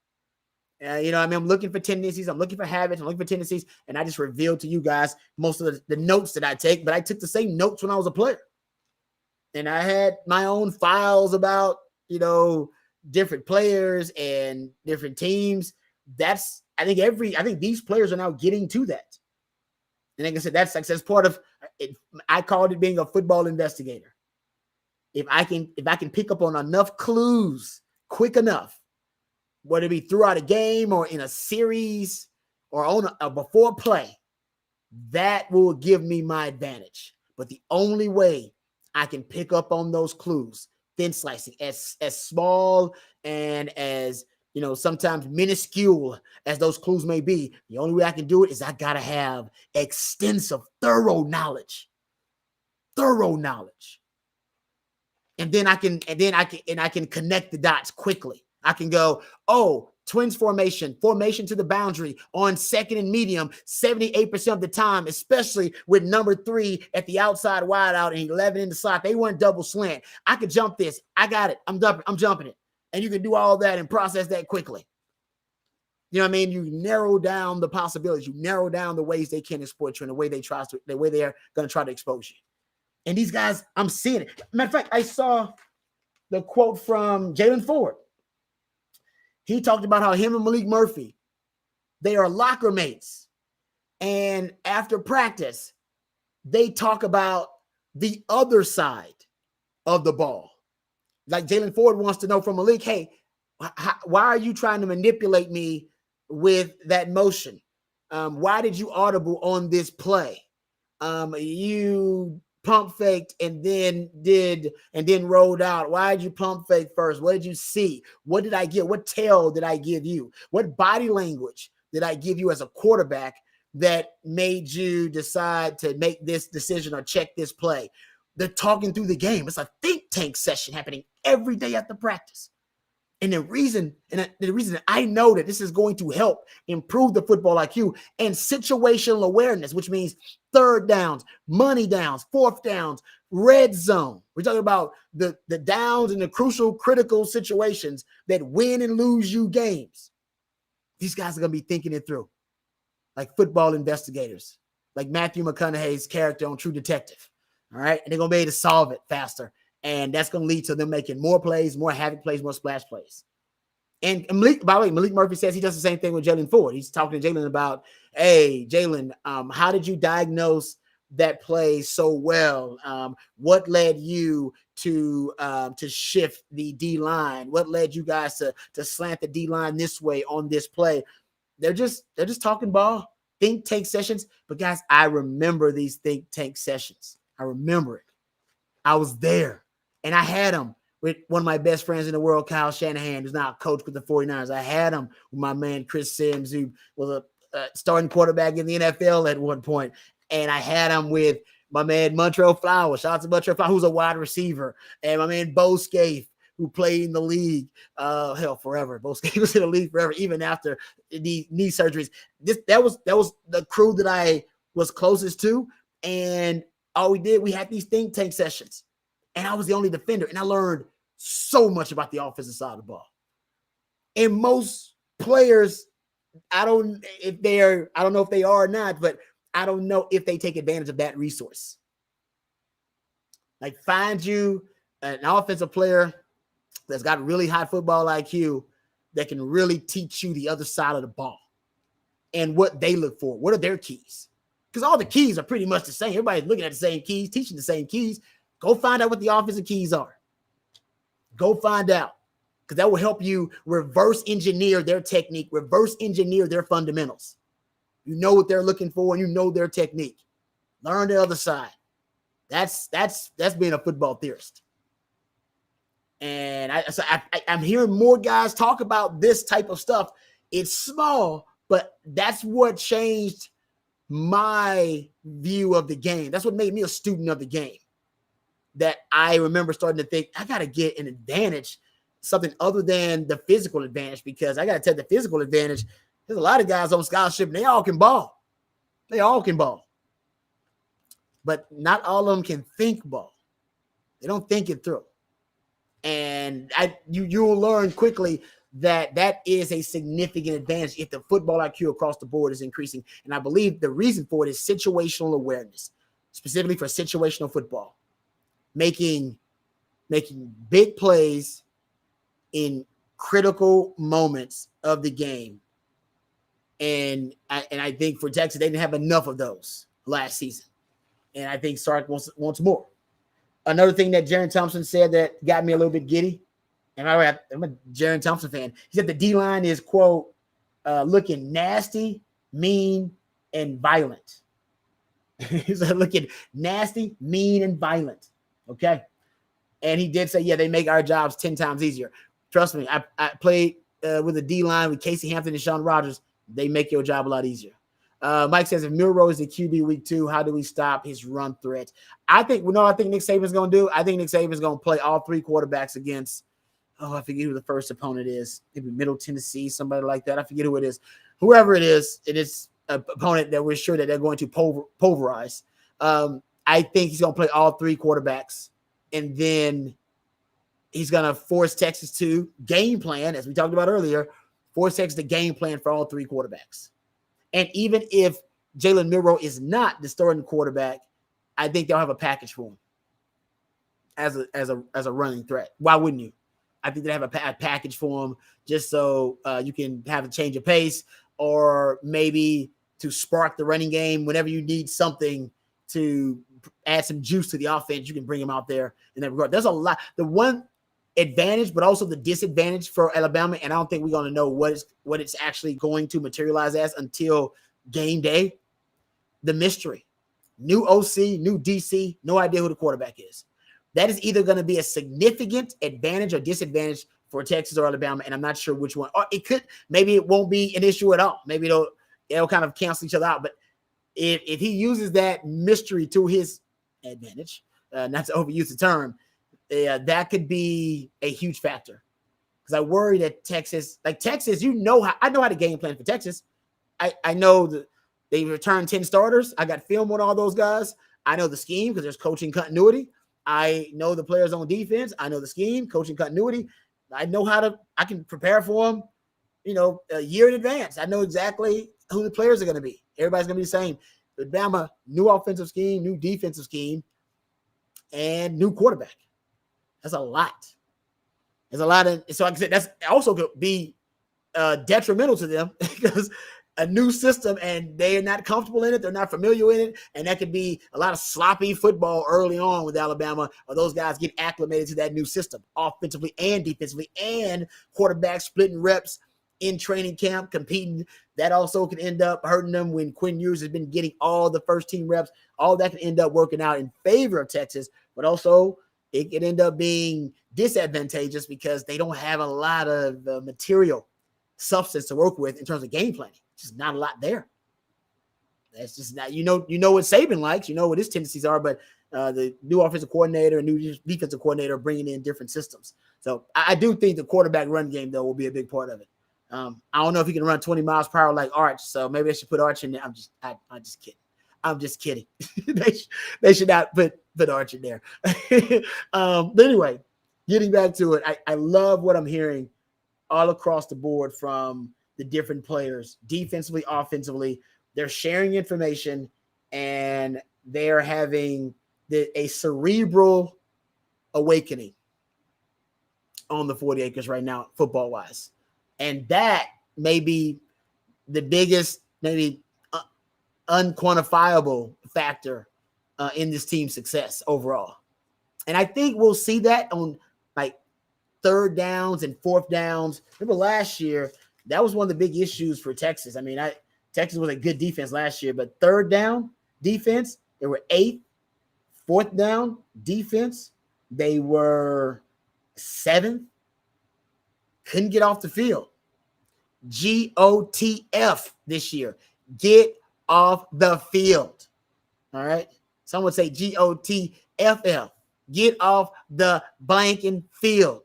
I'm looking for tendencies. I'm looking for habits. I'm looking for tendencies. And I just revealed to you guys most of the notes that I take, but I took the same notes when I was a player. And I had my own files about, different players and different teams. I think these players are now getting to that. And like I said, that's part of it. I called it being a football investigator. If I can pick up on enough clues quick enough, whether it be throughout a game or in a series or on a before play, that will give me my advantage. But the only way I can pick up on those clues, thin slicing, as small and as, sometimes minuscule as those clues may be, the only way I can do it is I got to have extensive, thorough knowledge. And then I can connect the dots quickly. I can go, twins formation to the boundary on second and medium 78% of the time, especially with number 3 at the outside wide out and 11 in the slot. They want double slant. I could jump this. I got it. I'm jumping it. And you can do all that and process that quickly. You know what I mean? You narrow down the possibilities. You narrow down the ways they can exploit you and the way they are going to try to expose you. And these guys, I'm seeing it. Matter of fact, I saw the quote from Jalen Ford. He talked about how him and Malik Murphy, they are locker mates. And after practice, they talk about the other side of the ball. Like Jalen Ford wants to know from Malik, hey, why are you trying to manipulate me with that motion? Why did you audible on this play? You pump faked and then rolled out. Why did you pump fake first? What did you see? What did I get? What tail did I give you? What body language did I give you as a quarterback that made you decide to make this decision or check this play? They're talking through the game. It's a think tank session happening every day after practice. And the reason that I know that this is going to help improve the football IQ and situational awareness, which means third downs, money downs, fourth downs, red zone. We're talking about the downs and the crucial, critical situations that win and lose you games. These guys are going to be thinking it through like football investigators, like Matthew McConaughey's character on True Detective. All right. And they're going to be able to solve it faster. And that's going to lead to them making more plays, more havoc plays, more splash plays. And Malik, by the way, Malik Murphy says he does the same thing with Jalen Ford. He's talking to Jalen about, hey, Jalen, how did you diagnose that play so well? What led you to shift the D line? What led you guys to slant the D line this way on this play? They're just talking ball, think tank sessions. But guys, I remember these think tank sessions. I remember it. I was there, and I had them with one of my best friends in the world, Kyle Shanahan, who's now a coach with the 49ers. I had him with my man Chris Sims, who was a starting quarterback in the NFL at one point. And I had him with my man Montrell Flowers. Shout out to Montrell Flowers, who's a wide receiver. And my man Bo Scaife, who played in the league forever. Bo Scaife was in the league forever, even after the knee surgeries. That was the crew that I was closest to. And all we had these think tank sessions. And I was the only defender. And I learned so much about the offensive side of the ball. And most players, I don't know if they are or not, but I don't know if they take advantage of that resource. Like, find you an offensive player that's got really high football IQ that can really teach you the other side of the ball and what they look for. What are their keys? Because all the keys are pretty much the same. Everybody's looking at the same keys, teaching the same keys. Go find out what the offensive keys are. Go find out, because that will help you reverse engineer their technique, reverse engineer their fundamentals. You know what they're looking for, and you know their technique. Learn the other side. That's being a football theorist. And I'm hearing more guys talk about this type of stuff. It's small, but that's what changed my view of the game. That's what made me a student of the game. That I remember starting to think, I got to get an advantage, something other than the physical advantage, because I got to take the physical advantage. There's a lot of guys on scholarship, and they all can ball. They all can ball. But not all of them can think ball. They don't think it through. And you'll learn quickly that is a significant advantage if the football IQ across the board is increasing. And I believe the reason for it is situational awareness, specifically for situational football. Making big plays in critical moments of the game. And I think for Texas, they didn't have enough of those last season. And I think Sark wants more. Another thing that Jerrin Thompson said that got me a little bit giddy, and I'm a Jerrin Thompson fan. He said the D-line is, quote, looking nasty, mean, and violent. He said looking nasty, mean, and violent. Okay. And he did say, yeah, they make our jobs 10 times easier. Trust me, I played with a D-line with Casey Hampton and Sean Rogers. They make your job a lot easier. Mike says, if Milroe is the QB week 2, how do we stop his run threat? I think Nick Saban's going to do? I think Nick Saban's going to play all 3 quarterbacks against, I forget who the first opponent is. Maybe Middle Tennessee, somebody like that. I forget who it is. Whoever it is an opponent that we're sure that they're going to pulverize. I think he's going to play all 3 quarterbacks, and then he's going to force Texas to game plan, as we talked about earlier, force Texas to game plan for all 3 quarterbacks. And even if Jalen Milroe is not the starting quarterback, I think they'll have a package for him as a running threat. Why wouldn't you? I think they have a package for him just so you can have a change of pace, or maybe to spark the running game whenever you need something to add some juice to the offense. You can bring him out there in that regard. There's a lot. The one advantage, but also the disadvantage for Alabama, and I don't think we're going to know what it's actually going to materialize as until game day. The mystery. New OC, new DC, no idea who the quarterback is. That is either going to be a significant advantage or disadvantage for Texas or Alabama, and I'm not sure which one. Or maybe it won't be an issue at all. Maybe it'll kind of cancel each other out. But if he uses that mystery to his advantage, not to overuse the term, that could be a huge factor. Because I worry that Texas, I know how to game plan for Texas. I know that they returned 10 starters. I got film on all those guys. I know the scheme because there's coaching continuity. I know the players on defense. I know the scheme, coaching continuity. I can prepare for them, a year in advance. I know exactly who the players are going to be. Everybody's going to be the same. But Bama, new offensive scheme, new defensive scheme, and new quarterback. That's a lot. There's a lot of, so like I said, that's also could be detrimental to them because a new system and they're not comfortable in it. They're not familiar with it. And that could be a lot of sloppy football early on with Alabama, or those guys get acclimated to that new system offensively and defensively, and quarterbacks splitting reps in training camp, competing. That also can end up hurting them when Quinn Ewers has been getting all the first team reps. All that can end up working out in favor of Texas, but also it could end up being disadvantageous because they don't have a lot of material substance to work with in terms of game planning. Just not a lot there. That's just not, what Saban likes, what his tendencies are, but the new offensive coordinator and new defensive coordinator are bringing in different systems. So I do think the quarterback run game, though, will be a big part of it. I don't know if he can run 20 miles per hour like Arch, so maybe I should put Arch in there. I'm just kidding. I'm just kidding. they should not put Arch in there. But anyway, getting back to it, I love what I'm hearing all across the board from the different players, defensively, offensively. They're sharing information, and they're having a cerebral awakening on the 40 acres right now, football-wise. And that may be the biggest, maybe unquantifiable factor in this team's success overall. And I think we'll see that on like third downs and fourth downs. Remember last year, that was one of the big issues for Texas. I mean, Texas was a good defense last year, but third down defense, they were 8th. Fourth down defense, they were 7th. Couldn't get off the field. GOTF this year. Get off the field. All right. Some would say GOTFF. Get off the blanking field.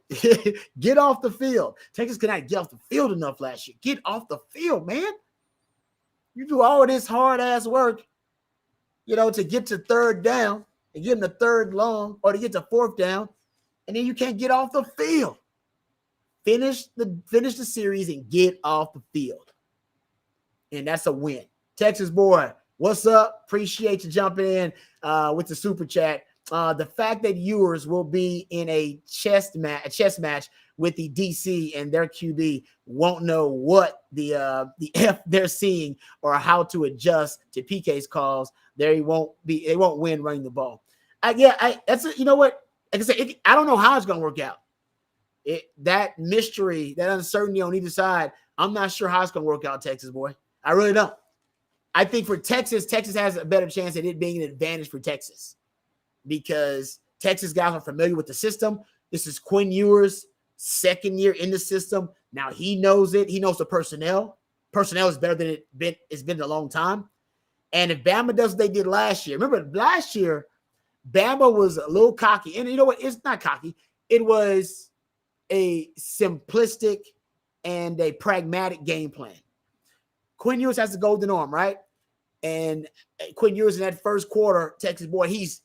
Get off the field. Texas could not get off the field enough last year. Get off the field, man. You do all of this hard-ass work, to get to third down and get them to third long, or to get to fourth down, and then you can't get off the field. Finish the series and get off the field. And that's a win. Texas boy, what's up? Appreciate you jumping in with the super chat. The fact that Ewers will be in a chess match with the DC and their QB won't know what the F they're seeing or how to adjust to PK's calls. They won't win running the ball. You know what? Like I said, I don't know how it's going to work out. That mystery, that uncertainty on either side, I'm not sure how it's going to work out, Texas boy. I really don't. I think for Texas has a better chance at it being an advantage for Texas because Texas guys are familiar with the system. This is Quinn Ewers' second year in the system. Now he knows it. He knows the personnel. Personnel is better than it's been in a long time. And if Bama does what they did last year, remember last year, Bama was a little cocky. And you know what? It's not cocky. It was a simplistic and a pragmatic game plan. Quinn Ewers has the golden arm, right? And Quinn Ewers in that first quarter, Texas boy, he's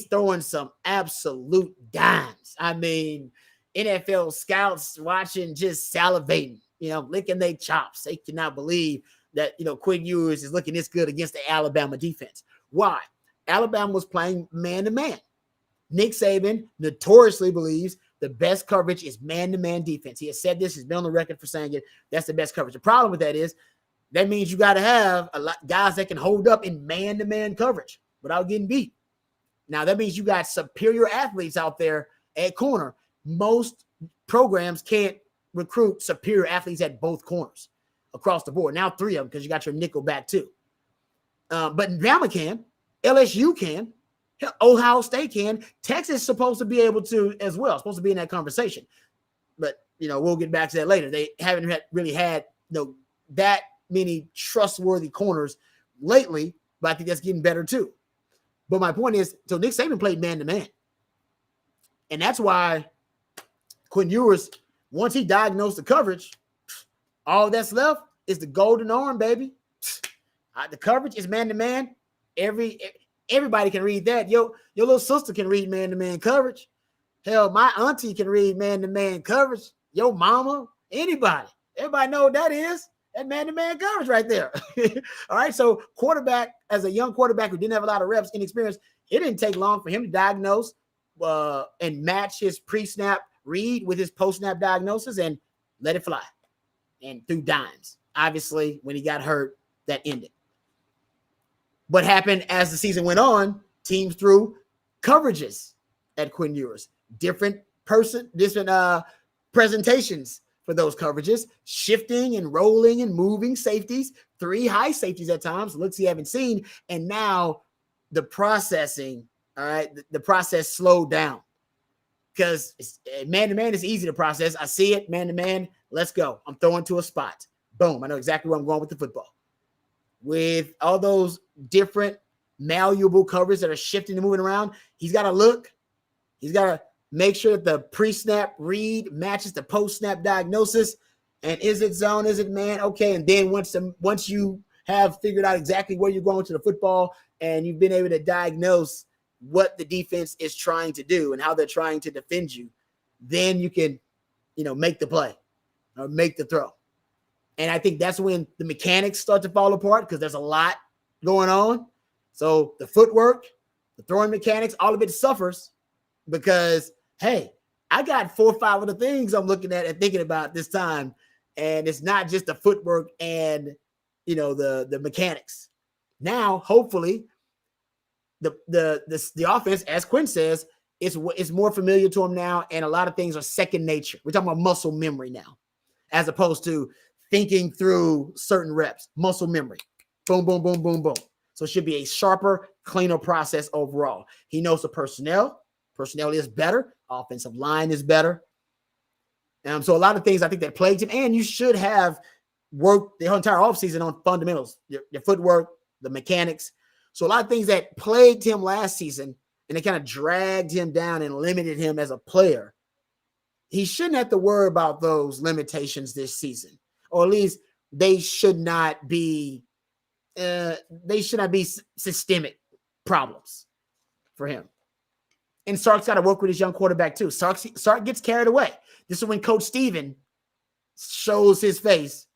throwing some absolute dimes. I mean, NFL scouts watching, just salivating, licking their chops. They cannot believe that, Quinn Ewers is looking this good against the Alabama defense. Why? Alabama was playing man-to-man. Nick Saban notoriously believes the best coverage is man-to-man defense. He has said this. He's been on the record for saying it. That's the best coverage. The problem with that is that means you got to have a lot guys that can hold up in man-to-man coverage without getting beat. Now, that means you got superior athletes out there at corner. Most programs can't recruit superior athletes at both corners across the board. Now 3 of them because you got your nickel back too. But Bama can. LSU can. Ohio State can. Texas is supposed to be able to as well. Supposed to be in that conversation. But, we'll get back to that later. They haven't really had that many trustworthy corners lately, but I think that's getting better too. But my point is, so Nick Saban played man-to-man. And that's why Quinn Ewers, once he diagnosed the coverage, all that's left is the golden arm, baby. The coverage is man-to-man. everybody can read that. Your little sister can read man-to-man coverage. Hell, my auntie can read man-to-man coverage. Your mama, anybody. Everybody know what that is. That man-to-man coverage right there. All right, so quarterback, as a young quarterback who didn't have a lot of reps, inexperience, it didn't take long for him to diagnose and match his pre-snap read with his post-snap diagnosis and let it fly. And threw dimes. Obviously, when he got hurt, that ended. What happened as the season went on, teams threw coverages at Quinn Ewers. Different presentations for those coverages, shifting and rolling and moving safeties, 3 high safeties at times, looks you haven't seen. And now the processing, all right, the process slowed down because man-to-man is easy to process. I see it, man-to-man, let's go. I'm throwing to a spot. Boom, I know exactly where I'm going with the football. With all those different malleable covers that are shifting and moving around, he's got to look. He's got to make sure that the pre-snap read matches the post-snap diagnosis. And is it zone? Is it man? Okay. And then once you have figured out exactly where you're going to the football and you've been able to diagnose what the defense is trying to do and how they're trying to defend you, then you can, make the play or make the throw. And I think that's when the mechanics start to fall apart because there's a lot going on. So the footwork, the throwing mechanics, all of it suffers because, hey, I got 4 or 5 of the things I'm looking at and thinking about this time. And it's not just the footwork and, the mechanics. Now, hopefully, the offense, as Quinn says, it's more familiar to him now. And a lot of things are second nature. We're talking about muscle memory now, as opposed to thinking through certain reps, muscle memory, boom, boom, boom, boom, boom. So it should be a sharper, cleaner process overall. He knows the personnel. Personnel is better. Offensive line is better. So a lot of things I think that plagued him, and you should have worked the whole entire offseason on fundamentals, your footwork, the mechanics. So a lot of things that plagued him last season, and they kind of dragged him down and limited him as a player. He shouldn't have to worry about those limitations this season. Or at least they should not be systemic problems for him. And Sark's got to work with his young quarterback too. Sark gets carried away. This is when Coach Steven shows his face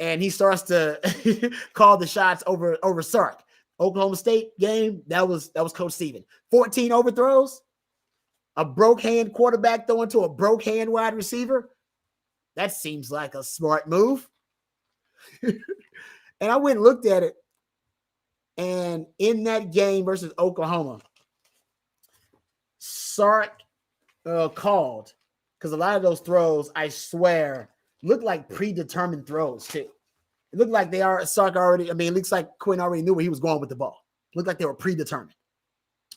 and he starts to call the shots over Sark. Oklahoma State game, that was Coach Steven. 14 overthrows, a broke hand quarterback throwing to a broke hand wide receiver. That seems like a smart move. And I went and looked at it. And in that game versus Oklahoma, Sark called, because a lot of those throws, I swear, look like predetermined throws too. It looked like Sark already, it looks like Quinn already knew where he was going with the ball. It looked like they were predetermined.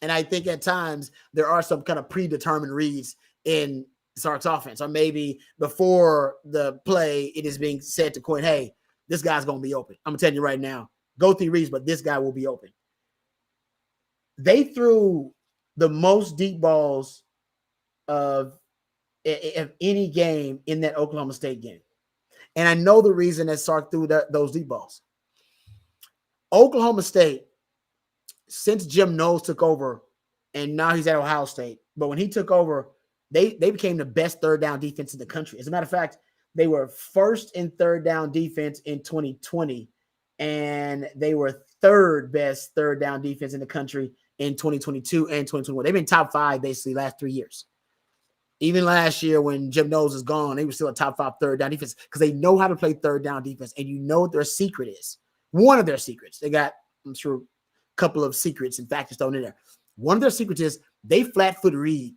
And I think at times there are some kind of predetermined reads in Sark's offense, or maybe before the play, it is being said to Quinn, hey, this guy's going to be open. I'm going to tell you right now, go through reads, but this guy will be open. They threw the most deep balls of any game in that Oklahoma State game. And I know the reason that Sark threw those deep balls. Oklahoma State, since Jim Knowles took over, and now he's at Ohio State, but when he took over, they became the best third down defense in the country. As a matter of fact, they were first in third down defense in 2020, and they were third best third down defense in the country in 2022 and 2021. They've been top 5 basically last 3 years. Even last year when Jim Knowles is gone, they were still a top 5 third down defense because they know how to play third down defense, and you know what their secret is. One of their secrets, they got, I'm sure, a couple of secrets and factors thrown in there. One of their secrets is they flat-foot read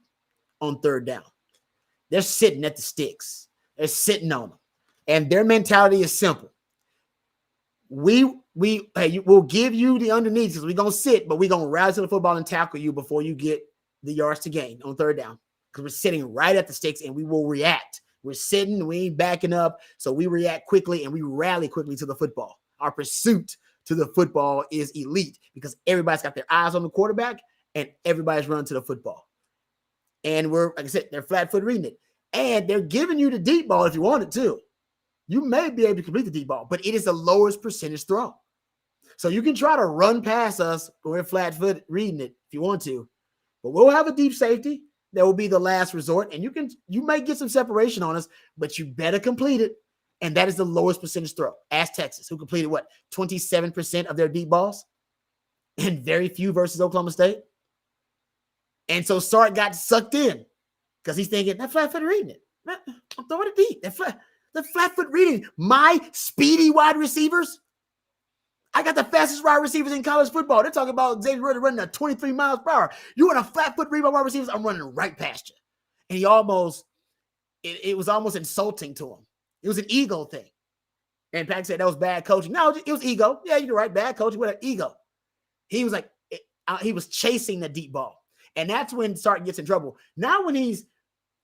on third down. They're sitting at the sticks. They're sitting on them. And their mentality is simple. We'll give you the underneath because we're going to sit, but we're going to rouse to the football and tackle you before you get the yards to gain on third down because we're sitting right at the sticks and we will react. We're sitting, we ain't backing up, so we react quickly and we rally quickly to the football. Our pursuit to the football is elite because everybody's got their eyes on the quarterback and everybody's running to the football. And we're, like I said, they're flat-foot reading it. And they're giving you the deep ball if you want it to. You may be able to complete the deep ball, but it is the lowest percentage throw. So you can try to run past us when we're flat foot reading it if you want to, but we'll have a deep safety. That will be the last resort, and you might get some separation on us, but you better complete it. And that is the lowest percentage throw. Ask Texas, who completed 27% of their deep balls, and very few versus Oklahoma State. And so Sark got sucked in because he's thinking that flat foot reading it. I'm throwing it deep. The flat foot reading. My speedy wide receivers. I got the fastest wide receivers in college football. They're talking about Xavier Rhodes running at 23 miles per hour. You want a flat foot read by wide receivers? I'm running right past you. And it was almost insulting to him. It was an ego thing. And Pack said that was bad coaching. No, it was ego. Yeah, you're right. Bad coaching with an ego. He was like, he was chasing the deep ball. And that's when Sark gets in trouble. Now when he's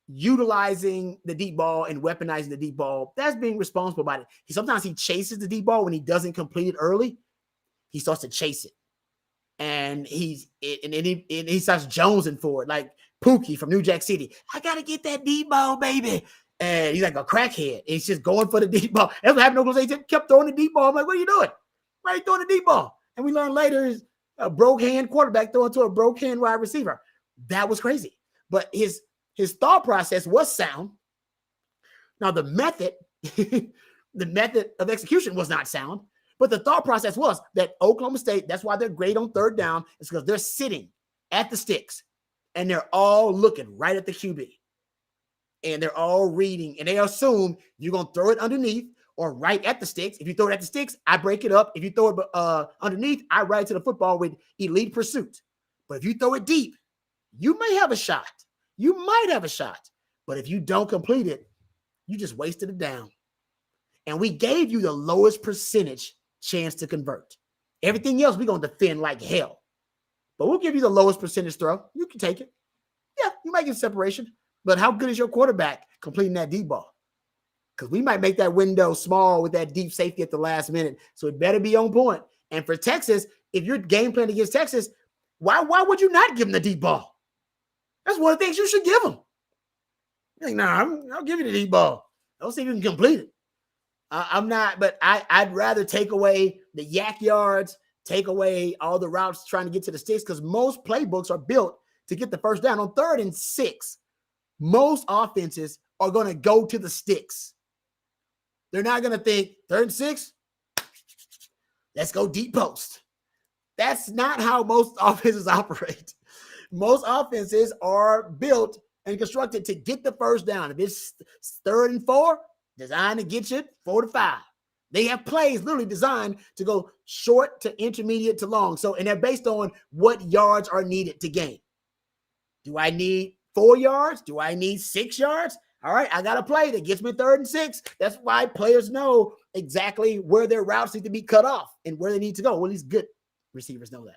utilizing the deep ball and weaponizing the deep ball, that's being responsible about it. Sometimes he chases the deep ball when he doesn't complete it early. He starts to chase it, and he starts jonesing for it, like Pookie from New Jack City. I gotta get that deep ball, baby. And he's like a crackhead. He's just going for the deep ball. That's what happened to Oklahoma State. Kept throwing the deep ball. I'm like, what are you doing? Why are you throwing the deep ball? And we learned later is a broke hand quarterback throwing to a broke hand wide receiver. That was crazy. But his thought process was sound. Now the method of execution was not sound, but the thought process was that Oklahoma State, that's why they're great on third down, is because they're sitting at the sticks and they're all looking right at the QB. And they're all reading, and they assume you're going to throw it underneath or right at the sticks. If you throw it at the sticks, I break it up. If you throw it underneath, I ride to the football with elite pursuit. But if you throw it deep, you may have a shot. You might have a shot. But if you don't complete it, you just wasted it down. And we gave you the lowest percentage chance to convert. Everything else, we're going to defend like hell. But we'll give you the lowest percentage throw. You can take it. Yeah, you might get separation. But how good is your quarterback completing that deep ball? Because we might make that window small with that deep safety at the last minute. So it better be on point. And for Texas, if you're game planning against Texas, why would you not give them the deep ball? That's one of the things you should give them. You're like, I'll give you the deep ball. I'll see if you can complete it. I'm not, but I'd rather take away the yak yards, take away all the routes trying to get to the sticks, because most playbooks are built to get the first down. On 3rd and 6, most offenses are going to go to the sticks. They're not going to think 3rd and 6, let's go deep post. That's not how most offenses operate. Most offenses are built and constructed to get the first down. If it's 3rd and 4, designed to get you 4 to 5. They have plays literally designed to go short to intermediate to long. So, and they're based on what yards are needed to gain. Do I need 4 yards? Do I need 6 yards? All right, I got a play that gets me 3rd and 6. That's why players know exactly where their routes need to be cut off and where they need to go. Well, at least good receivers know that.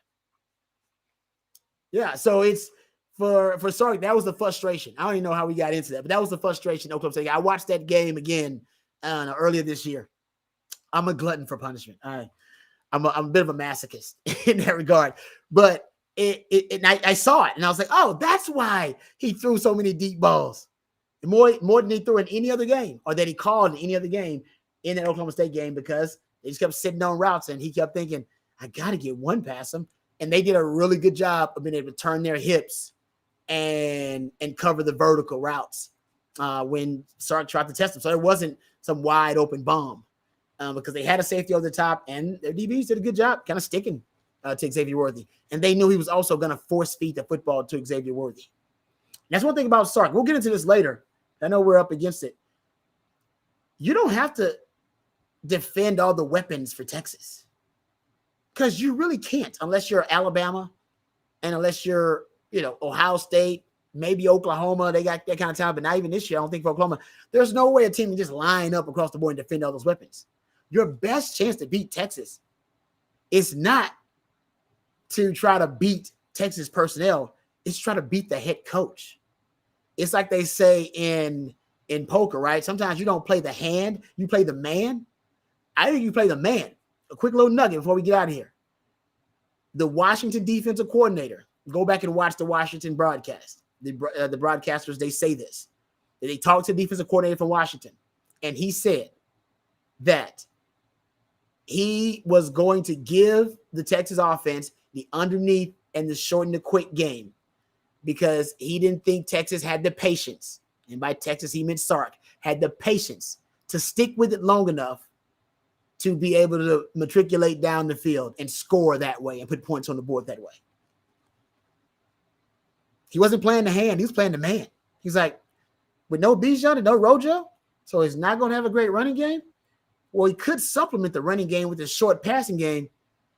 Yeah, so it's for Sark, that was the frustration. I don't even know how we got into that, but that was the frustration. Oklahoma State. I watched that game again earlier this year. I'm a glutton for punishment. I'm a bit of a masochist in that regard, but I saw it and I was like, oh, that's why he threw so many deep balls. More than he threw in any other game, or that he called in any other game in that Oklahoma State game, because they just kept sitting on routes and he kept thinking, I got to get one past him. And they did a really good job of being able to turn their hips and cover the vertical routes when Sark tried to test them. So it wasn't some wide open bomb because they had a safety over the top, and their DBs did a good job kind of sticking to Xavier Worthy. And they knew he was also going to force feed the football to Xavier Worthy. And that's one thing about Sark. We'll get into this later. I know we're up against it. You don't have to defend all the weapons for Texas, because you really can't, unless you're Alabama and unless you're, Ohio State, maybe Oklahoma. They got that kind of talent, but not even this year. I don't think for Oklahoma. There's no way a team can just line up across the board and defend all those weapons. Your best chance to beat Texas is not to try to beat Texas personnel. It's try to beat the head coach. It's like they say in poker, right? Sometimes you don't play the hand, you play the man. I think you play the man. A quick little nugget before we get out of here. The Washington defensive coordinator, go back and watch the Washington broadcast. The broadcasters, they say this. They talk to the defensive coordinator from Washington, and he said that he was going to give the Texas offense the underneath and the short and the quick game because he didn't think Texas had the patience. And by Texas, he meant Sark, had the patience to stick with it long enough to be able to matriculate down the field and score that way and put points on the board that way. He wasn't playing the hand. He was playing the man. He's like, with no Bijan and no Rojo, so he's not going to have a great running game. Well, he could supplement the running game with a short passing game,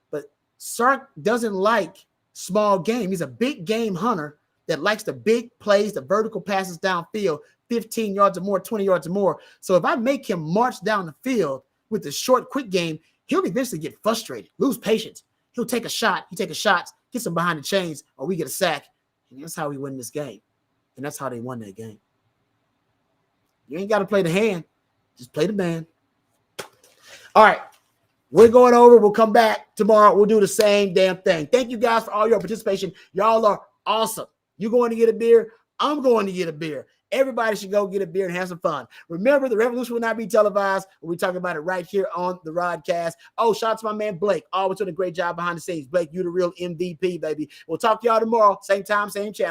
but Sark doesn't like small game. He's a big game hunter that likes the big plays, the vertical passes downfield, 15 yards or more, 20 yards or more. So if I make him march down the field with the short, quick game, he'll eventually get frustrated, lose patience. He'll take a shot. He takes shots, gets him behind the chains, or we get a sack. And that's how we win this game. And that's how they won that game. You ain't got to play the hand. Just play the man. All right. We're going over. We'll come back tomorrow. We'll do the same damn thing. Thank you guys for all your participation. Y'all are awesome. You going to get a beer? I'm going to get a beer. Everybody should go get a beer and have some fun. Remember, the revolution will not be televised. We'll be talking about it right here on the Rodcast. Oh, shout out to my man Blake. Always doing a great job behind the scenes. Blake, you the real MVP, baby. We'll talk to y'all tomorrow. Same time, same channel.